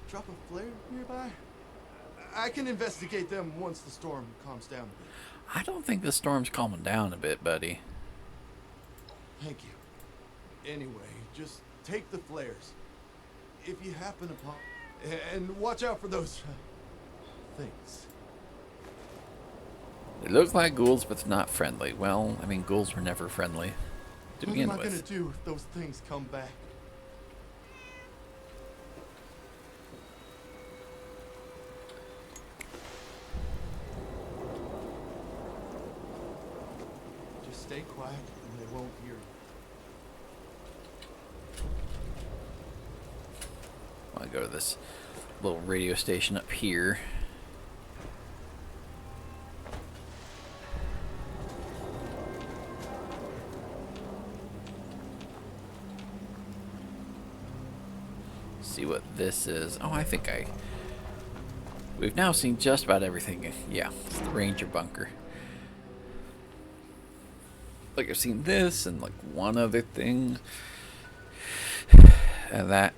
Speaker 3: drop a flare nearby. I can investigate them once the storm calms down a bit.
Speaker 1: I don't think the storm's calming down a bit, buddy.
Speaker 3: Thank you. Anyway, just take the flares. if you happen upon... And watch out for those... things.
Speaker 1: They look like ghouls, but they're not friendly. Well, I mean, ghouls were never friendly to
Speaker 3: What
Speaker 1: begin
Speaker 3: am I gonna
Speaker 1: with.
Speaker 3: do if those things come back? Just stay quiet and they won't hear you.
Speaker 1: I'll go to this little radio station up here. See what this is. Oh, I think we've now seen just about everything. Yeah, it's the Ranger bunker. Like, I've seen this and like one other thing. And that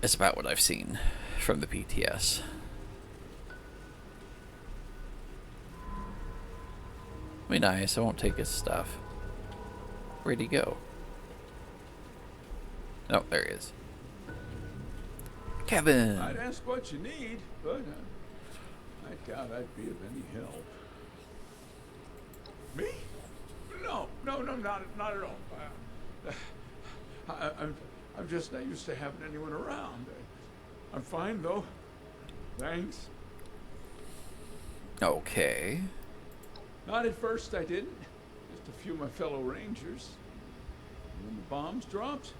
Speaker 1: is about what I've seen from the PTS. Be nice, I won't take his stuff. Where'd he go? Oh, there he is. Kevin!
Speaker 10: I'd ask what you need, but I doubt I'd be of any help. Me? No, not at all. I'm just not used to having anyone around. I'm fine, though. Thanks.
Speaker 1: Okay.
Speaker 10: Not at first, I didn't. Just a few of my fellow Rangers. And when the bombs dropped,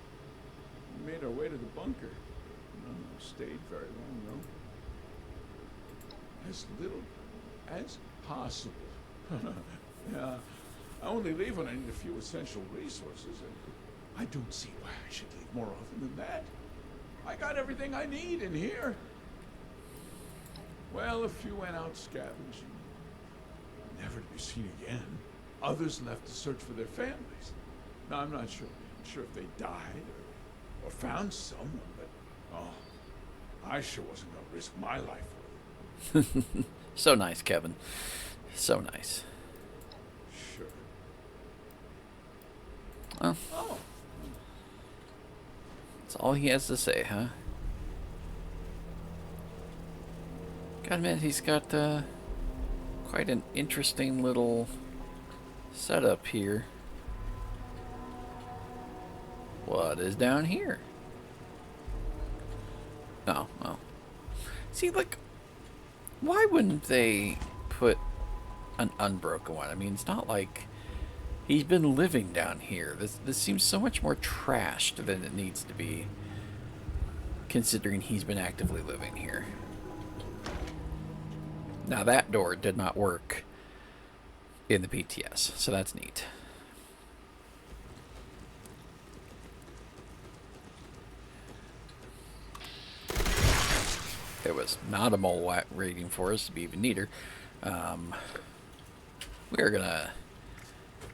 Speaker 10: we made our way to the bunker. No, stayed very long, though. As little as possible. Yeah, I only leave when I need a few essential resources, and I don't see why I should leave more often than that. I got everything I need in here. Well, a few went out scavenging, never to be seen again. Others left to search for their families. Now, I'm not sure if they died or found someone, but I sure wasn't going to risk my life for them.
Speaker 1: So nice, Kevin. So nice.
Speaker 10: Sure.
Speaker 1: Well,
Speaker 10: Oh.
Speaker 1: that's all he has to say, huh? Gotta admit, he's got quite an interesting little setup here. What is down here? Oh, well. See, like, why wouldn't they put an unbroken one? I mean, it's not like he's been living down here. This seems so much more trashed than it needs to be, considering he's been actively living here. Now, that door did not work in the PTS, so that's neat. There was not a mole waiting for us to be even neater. We're gonna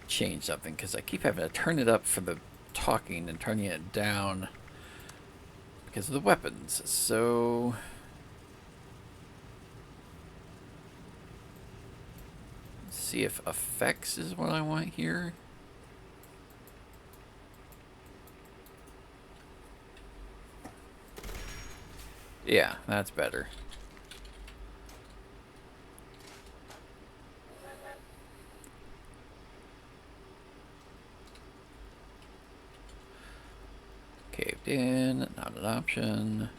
Speaker 1: change something because I keep having to turn it up for the talking and turning it down because of the weapons. So let's see if effects is what I want here. Yeah, that's better. Caved in, not an option.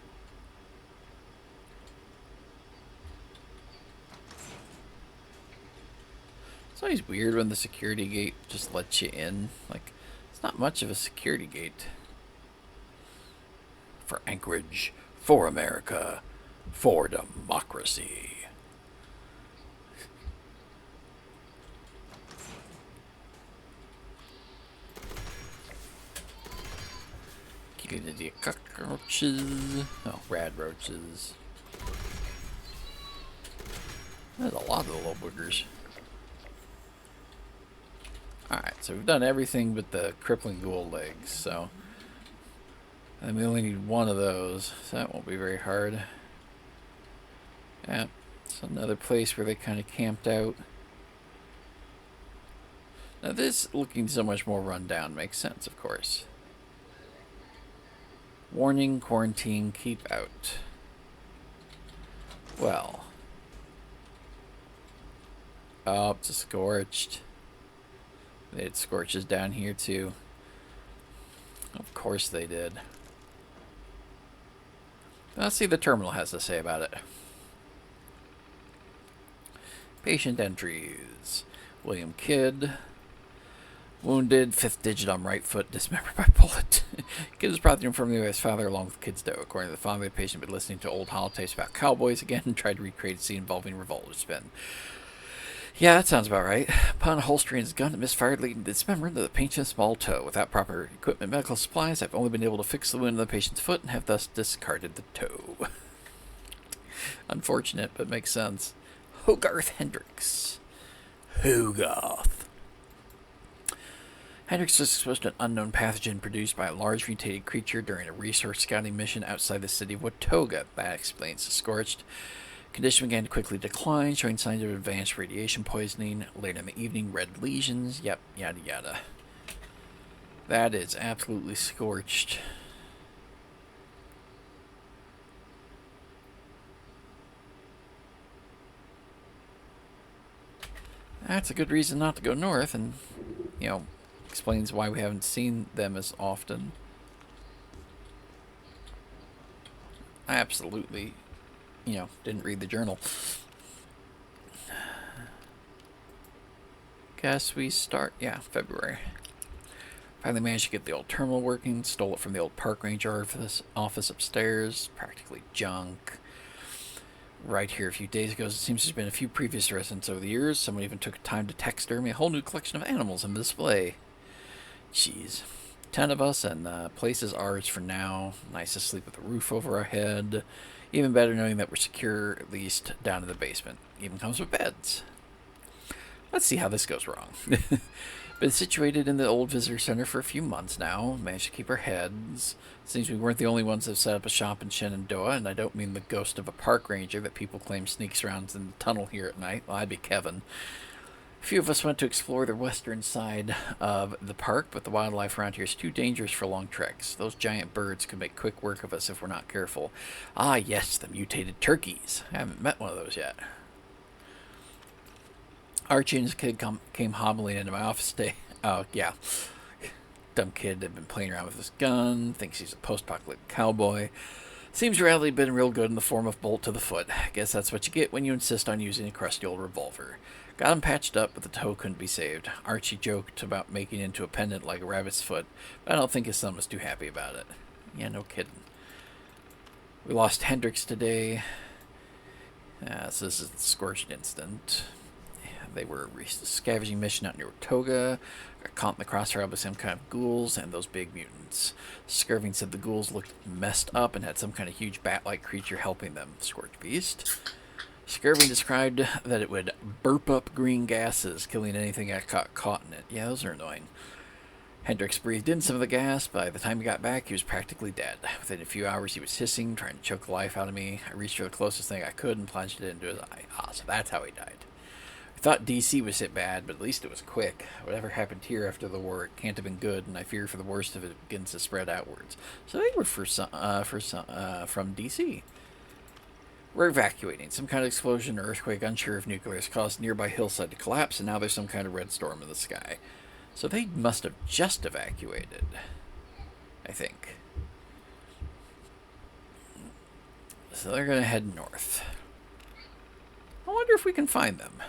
Speaker 1: It's always weird when the security gate just lets you in. Like, it's not much of a security gate. For Anchorage, for America, for democracy. Get the cockroaches. Oh, rad roaches. There's a lot of the little boogers. Alright, so we've done everything but the crippling ghoul legs, so. And we only need one of those, so that won't be very hard. Yeah, it's another place where they kind of camped out. Now this looking so much more run down makes sense, of course. Warning, quarantine, keep out. Well. Oh, it's scorched. They had scorches down here too. Of course they did. Let's see what the terminal has to say about it. Patient entries. William Kidd. Wounded, 5th digit on right foot, dismembered by bullet. Kidd was brought to the infirmary by his father along with Kidd's dough. According to the father, the patient had been listening to old holotapes about cowboys again and tried to recreate a scene involving revolver spin. Yeah, that sounds about right. Upon holstering his gun, it misfired, leading to dismemberment of the patient's small toe. Without proper equipment and medical supplies, I've only been able to fix the wound on the patient's foot and have thus discarded the toe. Unfortunate, but makes sense. Hogarth Hendricks. Hogarth. Hendricks was exposed to an unknown pathogen produced by a large mutated creature during a resource scouting mission outside the city of Watauga. That explains the scorched. Condition began to quickly decline, showing signs of advanced radiation poisoning. Later in the evening, red lesions. Yep, yada yada. That is absolutely scorched. That's a good reason not to go north, and, you know, explains why we haven't seen them as often. I absolutely, you know, didn't read the journal. Guess we start, yeah, February. Finally managed to get the old terminal working, stole it from the old park ranger office upstairs, practically junk. Right here a few days ago, it seems there's been a few previous residents over the years. Someone even took time to taxidermy me a whole new collection of animals on display. Jeez. 10 of us, and the place is ours for now. Nice to sleep with a roof over our head. Even better knowing that we're secure, at least down in the basement. Even comes with beds. Let's see how this goes wrong. Been situated in the old visitor center for a few months now. Managed to keep our heads. Seems we weren't the only ones that have set up a shop in Shenandoah, and I don't mean the ghost of a park ranger that people claim sneaks around in the tunnel here at night. Well, I'd be Kevin. A few of us went to explore the western side of the park, but the wildlife around here is too dangerous for long treks. Those giant birds could make quick work of us if we're not careful. Ah, yes, the mutated turkeys. I haven't met one of those yet. Archie and his kid came hobbling into my office today. Oh, yeah. Dumb kid had been playing around with his gun, thinks he's a post-apocalyptic cowboy. Seems reality been real good in the form of bolt to the foot. Guess that's what you get when you insist on using a crusty old revolver. Got him patched up, but the toe couldn't be saved. Archie joked about making it into a pendant like a rabbit's foot, but I don't think his son was too happy about it. Yeah, no kidding. We lost Hendricks today. So this is the scorched instant. They were a scavenging mission out near Watauga. Got caught in the crossfire by some kind of ghouls and those big mutants. Skirving said the ghouls looked messed up and had some kind of huge bat-like creature helping them. Scorched beast. Skirving described that it would burp up green gases, killing anything that got caught in it. Yeah, those are annoying. Hendricks breathed in some of the gas. By the time he got back, he was practically dead. Within a few hours, he was hissing, trying to choke the life out of me. I reached for the closest thing I could and plunged it into his eye. Ah, so that's how he died. I thought DC was hit bad, but at least it was quick. Whatever happened here after the war, it can't have been good, and I fear for the worst if it begins to spread outwards. So they were from DC. We're evacuating. Some kind of explosion or earthquake, unsure if nuclear, has caused nearby hillside to collapse, and now there's some kind of red storm in the sky. So they must have just evacuated, I think. So they're going to head north. I wonder if we can find them.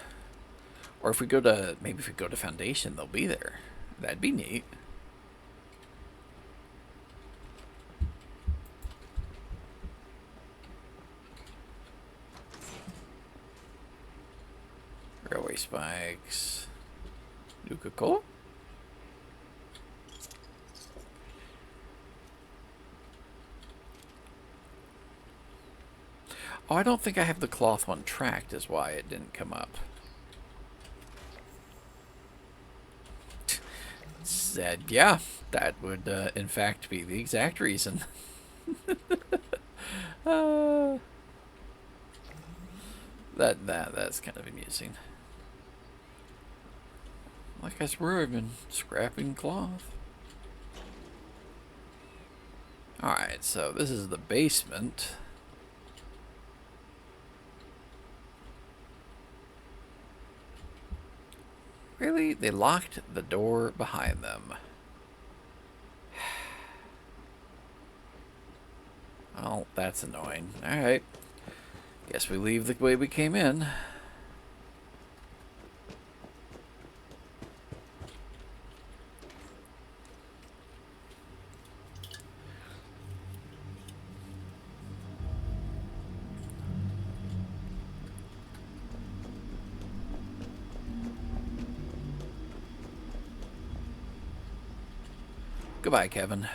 Speaker 1: Or if we go to, maybe if we go to Foundation, they'll be there. That'd be neat. Railway spikes. Nuka-Cola? Oh, I don't think I have the cloth one tracked is why it didn't come up. Said, yeah, that would in fact be the exact reason. That's kind of amusing. Like I swear I've been scrapping cloth. Alright, so this is the basement. Really? They locked the door behind them. Well, that's annoying. Alright. Guess we leave the way we came in. Goodbye, Kevin.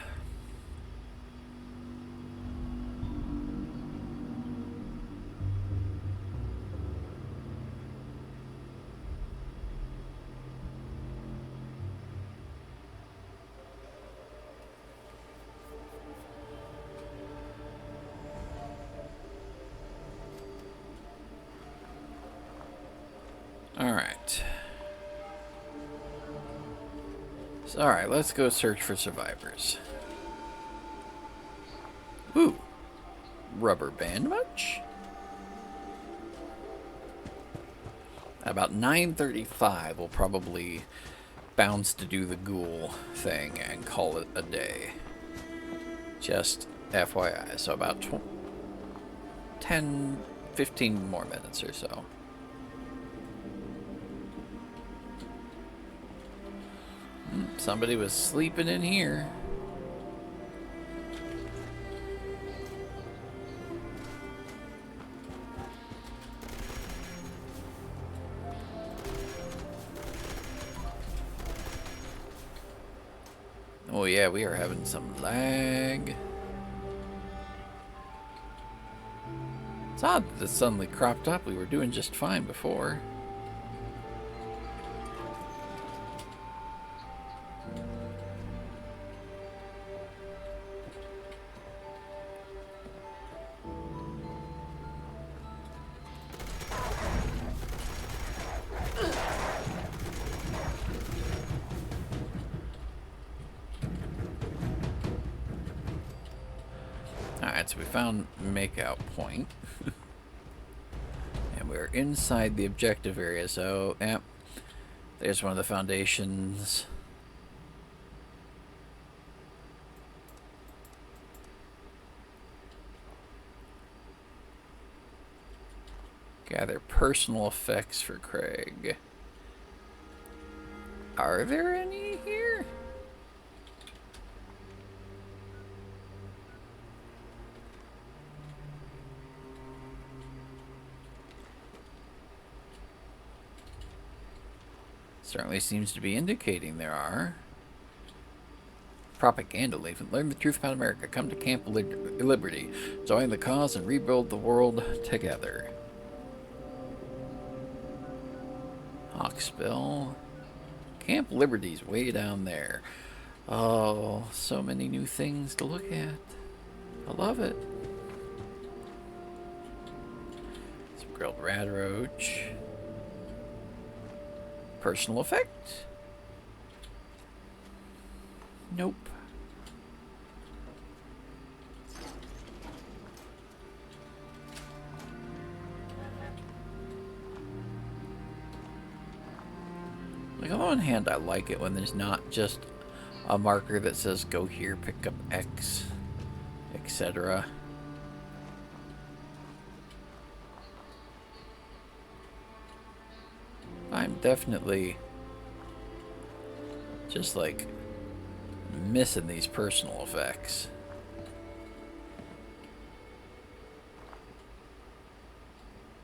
Speaker 1: Alright. So, alright, let's go search for survivors. Ooh. Rubber band much? About 9:35 we'll probably bounce to do the ghoul thing and call it a day. Just FYI. So about 10, 15 more minutes or so. Somebody was sleeping in here. Oh yeah, we are having some lag. It's odd that this suddenly cropped up. We were doing just fine before. Alright, so we found makeout point. And we're inside the objective area, so, yep. There's one of the foundations. Gather personal effects for Craig. Are there any here? Certainly seems to be indicating there are. Propaganda leaflet. Learn the truth about America. Come to Camp Liberty. Join the cause and rebuild the world together. Hawksbill. Camp Liberty's way down there. Oh, so many new things to look at. I love it. Some grilled rad roach. Personal effect? Nope. Like, on the one hand, I like it when there's not just a marker that says go here, pick up X, etc. I'm definitely just like missing these personal effects.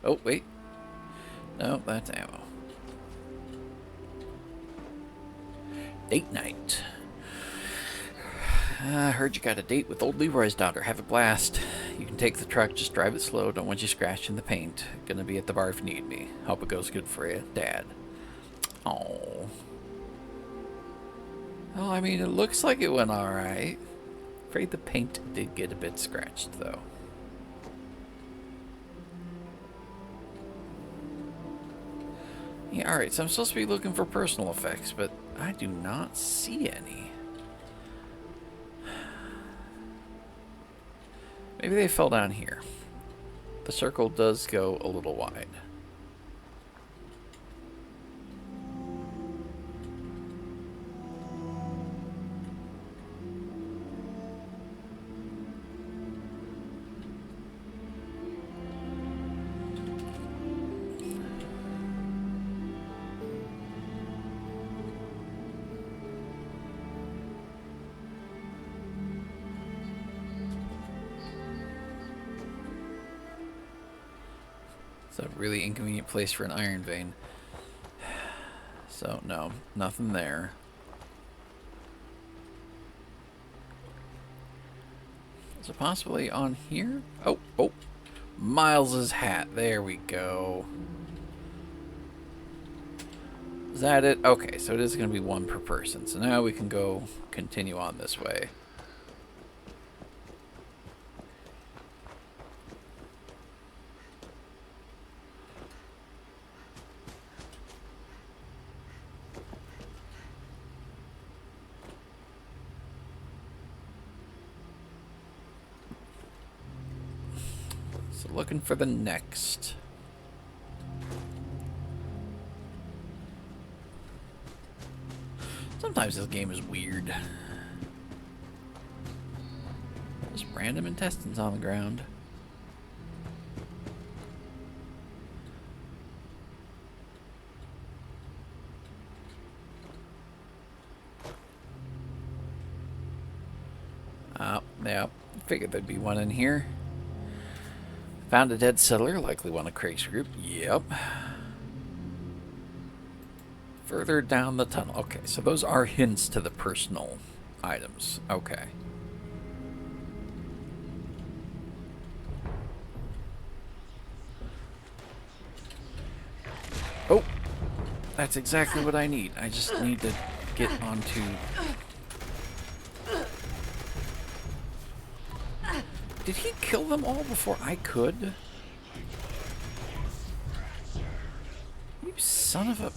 Speaker 1: Oh, wait. No, that's ammo. Date night. I heard you got a date with old Leroy's daughter. Have a blast. You can take the truck, just drive it slow. Don't want you scratching the paint. Gonna be at the bar if you need me. Hope it goes good for you, Dad. Oh. Well, I mean, it looks like it went alright. Afraid the paint did get a bit scratched, though. Yeah, alright, so I'm supposed to be looking for personal effects, but I do not see any. Maybe they fell down here. The circle does go a little wide. It's a really inconvenient place for an iron vein. So, no, nothing there. Is it possibly on here? Oh, oh. Miles's hat. There we go. Is that it? Okay, so it is going to be one per person. So now we can go continue on this way. So looking for the next. Sometimes this game is weird. Just random intestines on the ground. Yeah, figured there'd be one in here. Found a dead settler, likely one of Craig's group. Yep. Further down the tunnel. Okay, so those are hints to the personal items. Okay. Oh! That's exactly what I need. I just need to get onto... Did he kill them all before I could? You son of a...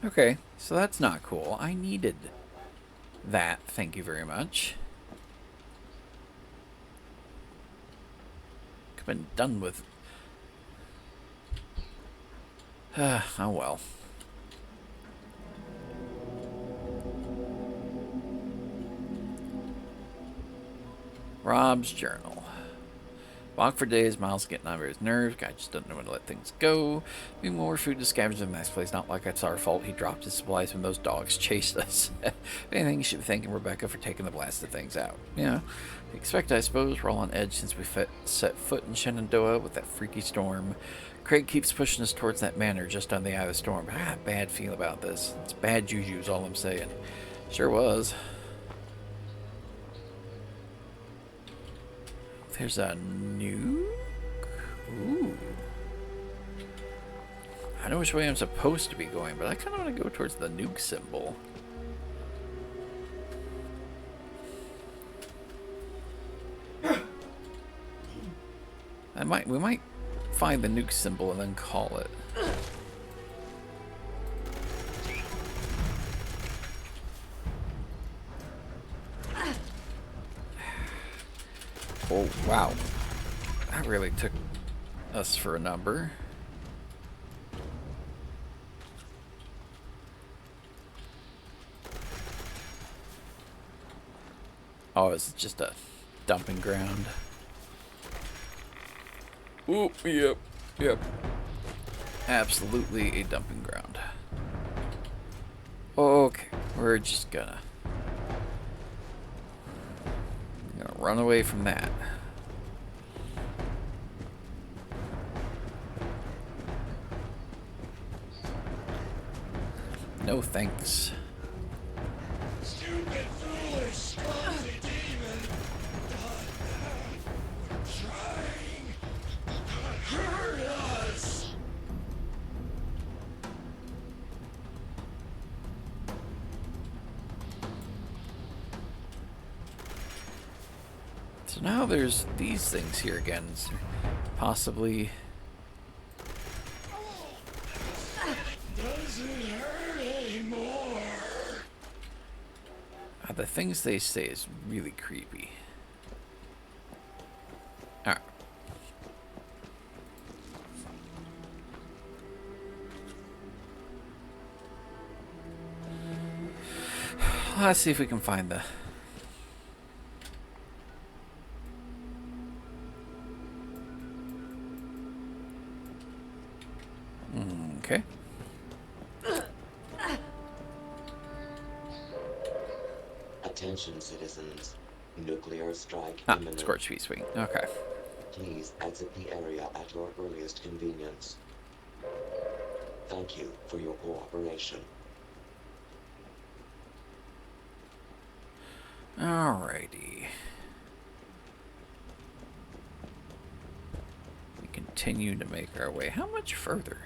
Speaker 1: Okay, so that's not cool. I needed that. Thank you very much. Been done with. Oh well. Rob's journal. Walk for days, Miles getting on his nerves. Guy just doesn't know when to let things go. Being more food to scavenge in this place. Not like it's our fault. He dropped his supplies when those dogs chased us. If anything, you should be thanking Rebecca for taking the blasted things out. Yeah. Expect, I suppose. We're all on edge since we set foot in Shenandoah with that freaky storm. Craig keeps pushing us towards that manor just on the eye of the storm. Bad feel about this. It's bad juju is all I'm saying. Sure was. There's a nuke? Ooh. I know which way I'm supposed to be going, but I kind of want to go towards the nuke symbol. We might find the nuke symbol and then call it. Oh, wow. That really took us for a number. Oh, it's just a dumping ground. Ooh, yep. Absolutely a dumping ground. Okay, we're just gonna run away from that. No thanks.
Speaker 11: Stupid, foolish, clumsy demon. Trying to hurt us.
Speaker 1: So now there's these things here again. possibly...
Speaker 11: Doesn't hurt anymore.
Speaker 1: The things they say is really creepy. Alright. Let's see if we can find the... Okay.
Speaker 12: Attention, citizens. Nuclear strike
Speaker 1: Ah,
Speaker 12: imminent.
Speaker 1: Scorch Speed Swing. Okay.
Speaker 12: Please exit the area at your earliest convenience. Thank you for your cooperation.
Speaker 1: Alrighty. We continue to make our way. How much further?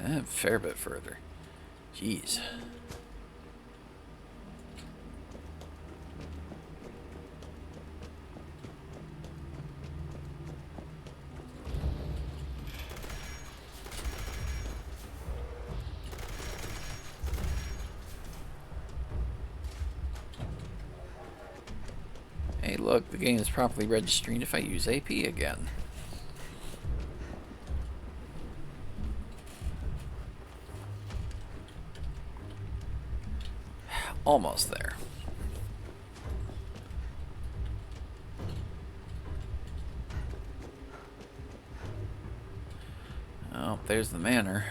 Speaker 1: A fair bit further. Jeez. Hey, look, the game is properly registering if I use AP again. Almost there. Oh, there's the manor.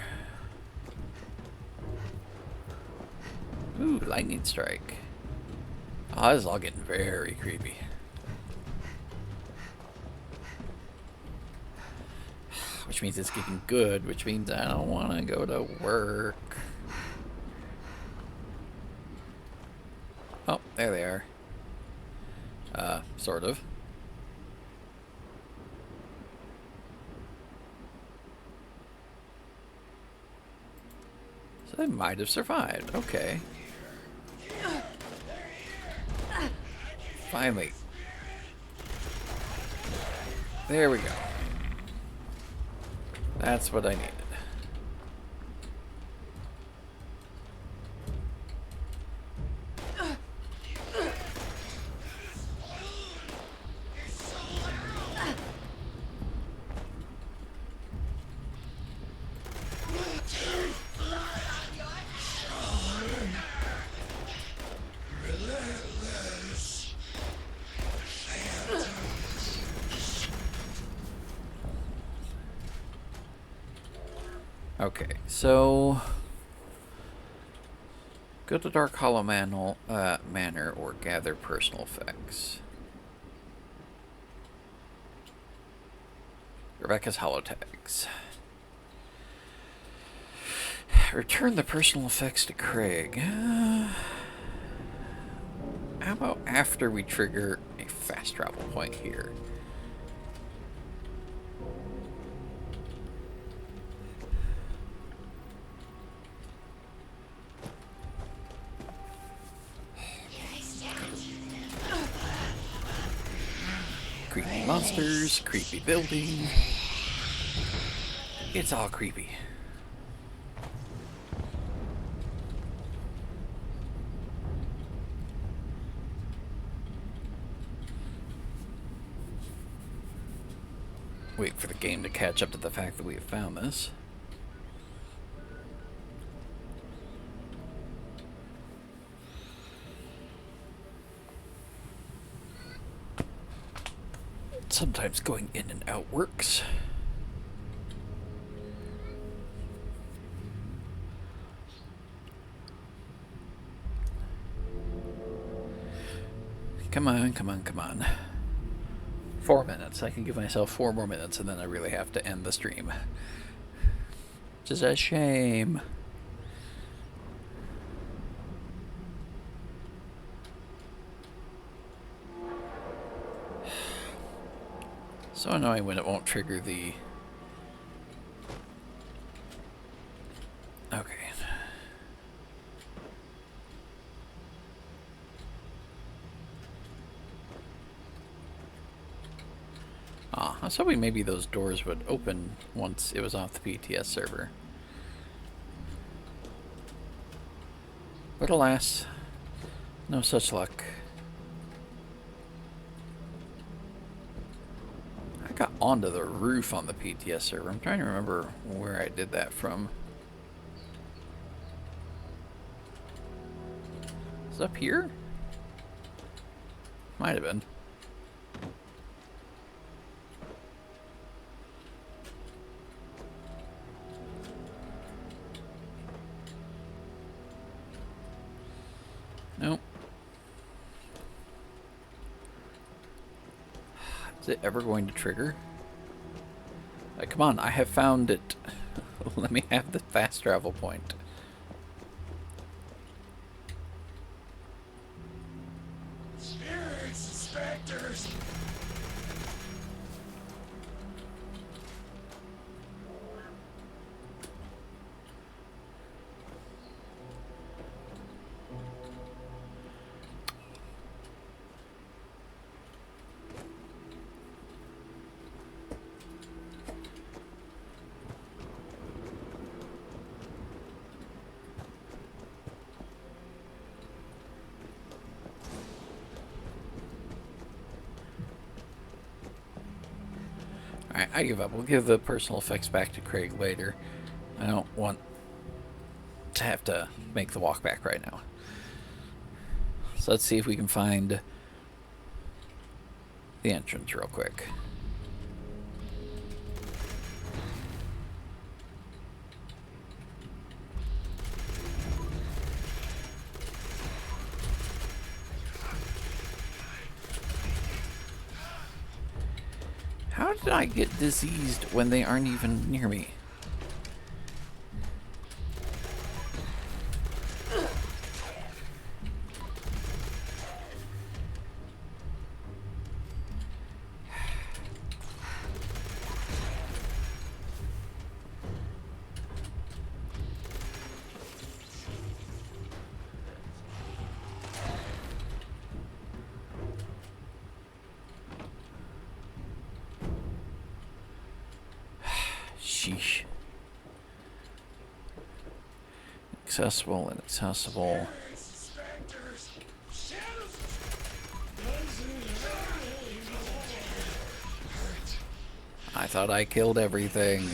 Speaker 1: Ooh, lightning strike. Oh, this is all getting very creepy. Which means it's getting good, which means I don't want to go to work. Oh, there they are. Sort of. So they might have survived. Okay. Finally. There we go. That's what I needed. Okay, so go to Dark Hollow Manor or gather personal effects. Rebecca's holotags. Return the personal effects to Craig. How about after we trigger a fast travel point here? Creepy monsters, creepy building. It's all creepy. Wait for the game to catch up to the fact that we have found this. Sometimes going in and out works. Come on, come on, come on. 4 minutes. I can give myself 4 more minutes and then I really have to end the stream. Which is a shame. So annoying when it won't trigger the... Okay. Ah. I was hoping maybe those doors would open once it was off the PTS server. But alas, no such luck. I got onto the roof on the PTS server. I'm trying to remember where I did that from. Is it up here? Might have been. Nope. Is it ever going to trigger? Like, come on, I have found it. Let me have the fast travel point.
Speaker 11: Spirits, specters.
Speaker 1: Alright, I give up. We'll give the personal effects back to Craig later. I don't want to have to make the walk back right now. So let's see if we can find the entrance real quick. How did I get diseased when they aren't even near me? Sheesh. Accessible, inaccessible. I thought I killed everything.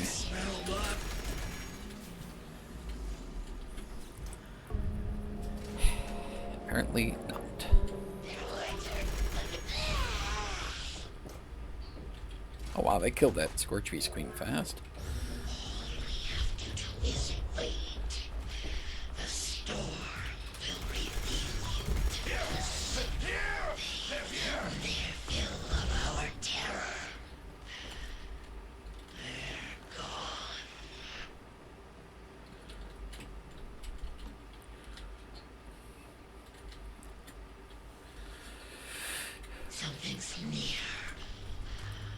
Speaker 1: Apparently not. Oh wow, they killed that Scorch Beast Queen fast.
Speaker 11: Something's near.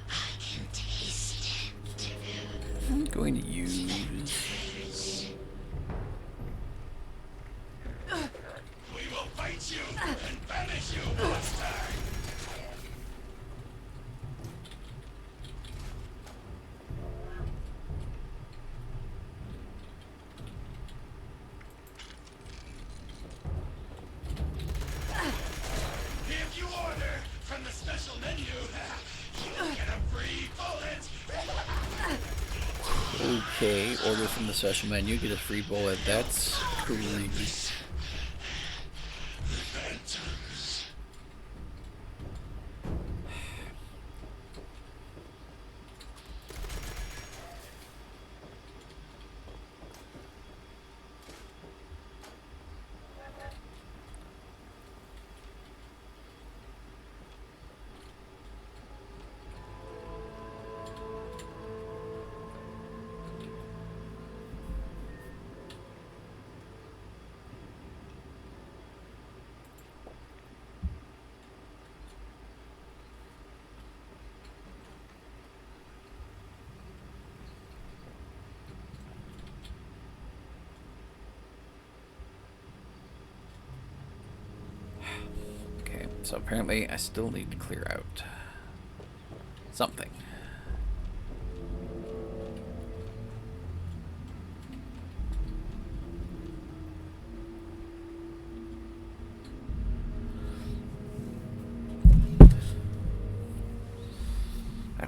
Speaker 11: I can taste it.
Speaker 1: I'm going to use...
Speaker 11: We will fight you and banish you, monster! If you order from the special menu, you get a free bullet!
Speaker 1: Okay, order from the special menu, get a free bullet. That's creepy. Okay, so apparently I still need to clear out something.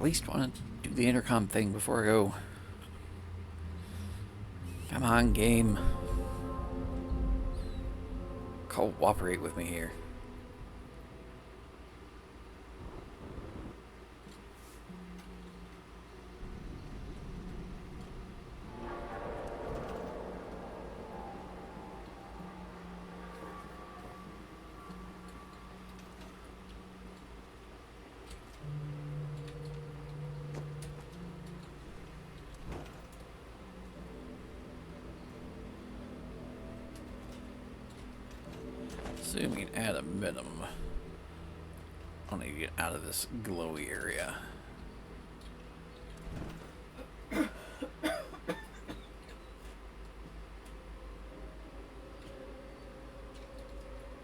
Speaker 1: at least want to do the intercom thing before I go. Come on, game. Cooperate with me here. Assuming at a minimum, I need to get out of this glowy area.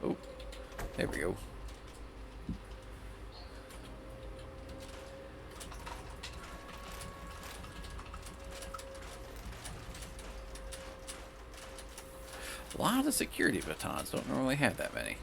Speaker 1: Oh, there we go. A lot of security batons, don't normally have that many.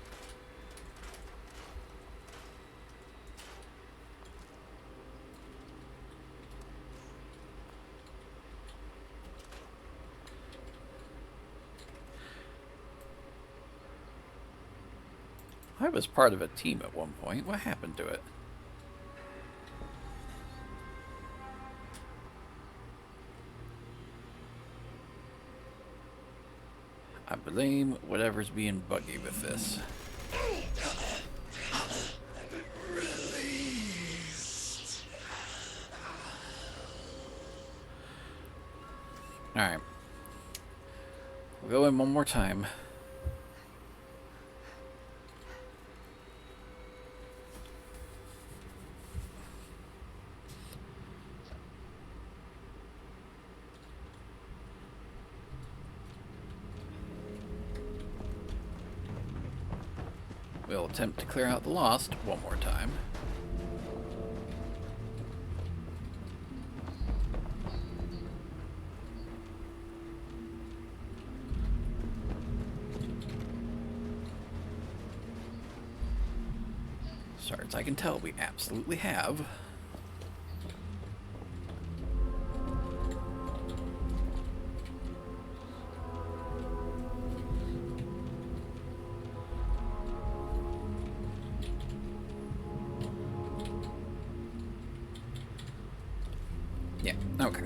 Speaker 1: I was part of a team at one point. What happened to it? I blame whatever's being buggy with this. Alright. We'll go in one more time. We'll attempt to clear out the lost one more time. As far as I can tell, we absolutely have. Yeah, okay.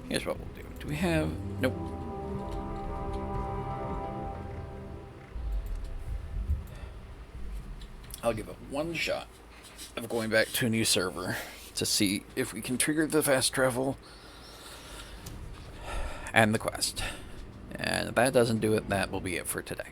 Speaker 1: Here's what we'll do. Do we have... Nope. I'll give it one shot of going back to a new server to see if we can trigger the fast travel and the quest. And if that doesn't do it, that will be it for today.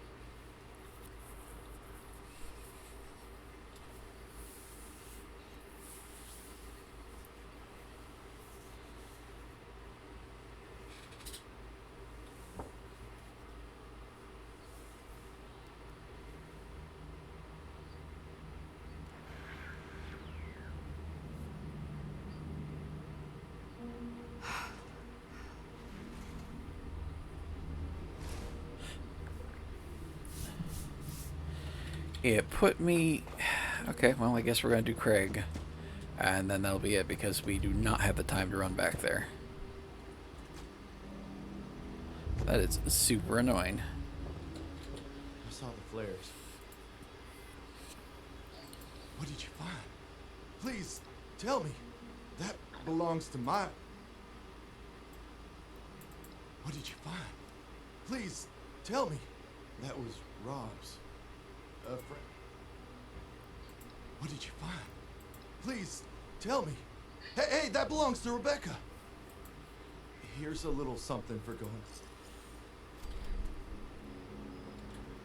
Speaker 1: It put me... Okay, well, I guess we're going to do Craig. And then that'll be it, because we do not have the time to run back there. That is super annoying.
Speaker 3: I saw the flares. What did you find? Please, tell me. That belongs to my... What did you find? Please, tell me. That was Rob's. Friend. What did you find? Please, tell me. Hey, that belongs to Rebecca. Here's a little something for going.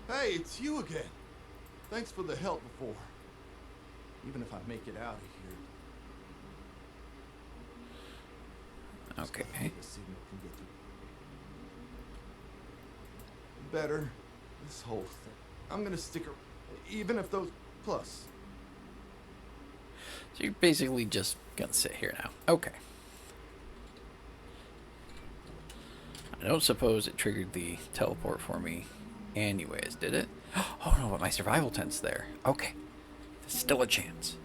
Speaker 3: Hey, it's you again. Thanks for the help before. Even if I make it out of here.
Speaker 1: Okay.
Speaker 3: The signal can get through. Better. This whole thing. I'm gonna stick around. Even if those... Plus.
Speaker 1: So you're basically just gonna sit here now. Okay. I don't suppose it triggered the teleport for me anyways, did it? Oh no, but my survival tent's there. Okay. There's still a chance.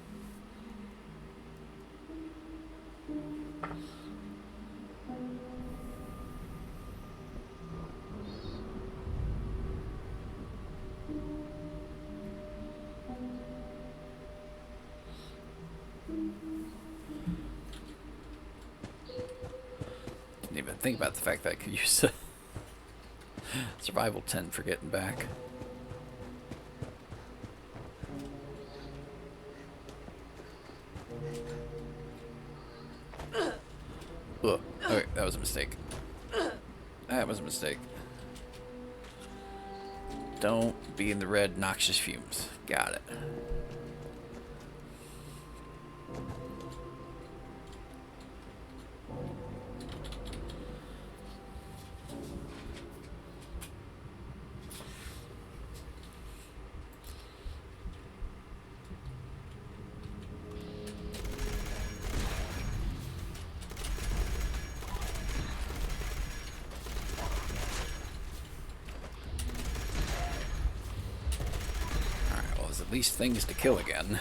Speaker 1: Didn't even think about the fact that I could use the survival tent for getting back. Ugh. Okay, that was a mistake. That was a mistake. Don't be in the red noxious fumes. Got it. At least things to kill again.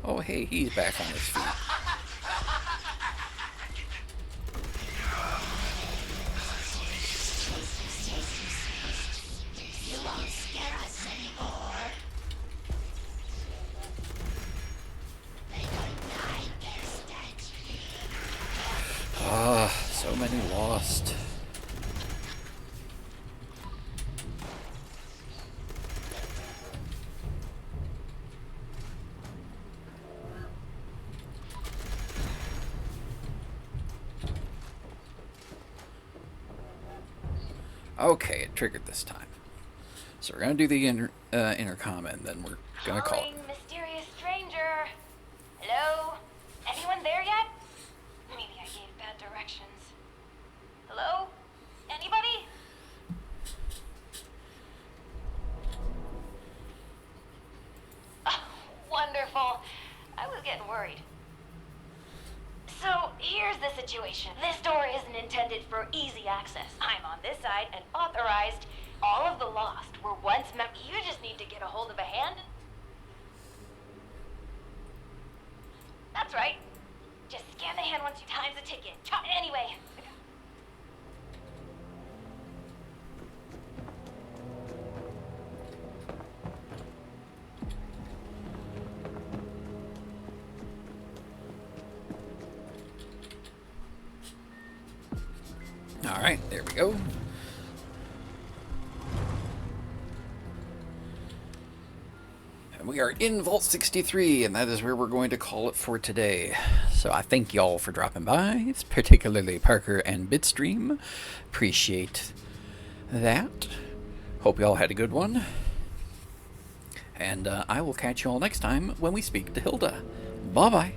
Speaker 1: Oh hey, he's back on his feet. So many lost. Okay, it triggered this time. So we're gonna do the intercom and then we're gonna call it.
Speaker 8: Mysterious stranger. Hello? Anyone there yet? Maybe I gave bad directions. Hello? Anybody? Oh, wonderful. I was getting worried. So, here's the situation. This door isn't intended for easy access. I'm on this side and authorized. All of the lost were once You just need to get a hold of a hand. That's right. Just scan the hand once you times the ticket. Anyway.
Speaker 1: All right, there we go. And we are in Vault 63, and that is where we're going to call it for today. So I thank y'all for dropping by. It's particularly Parker and Bitstream. Appreciate that. Hope y'all had a good one. And I will catch you all next time when we speak to Hilda. Bye-bye.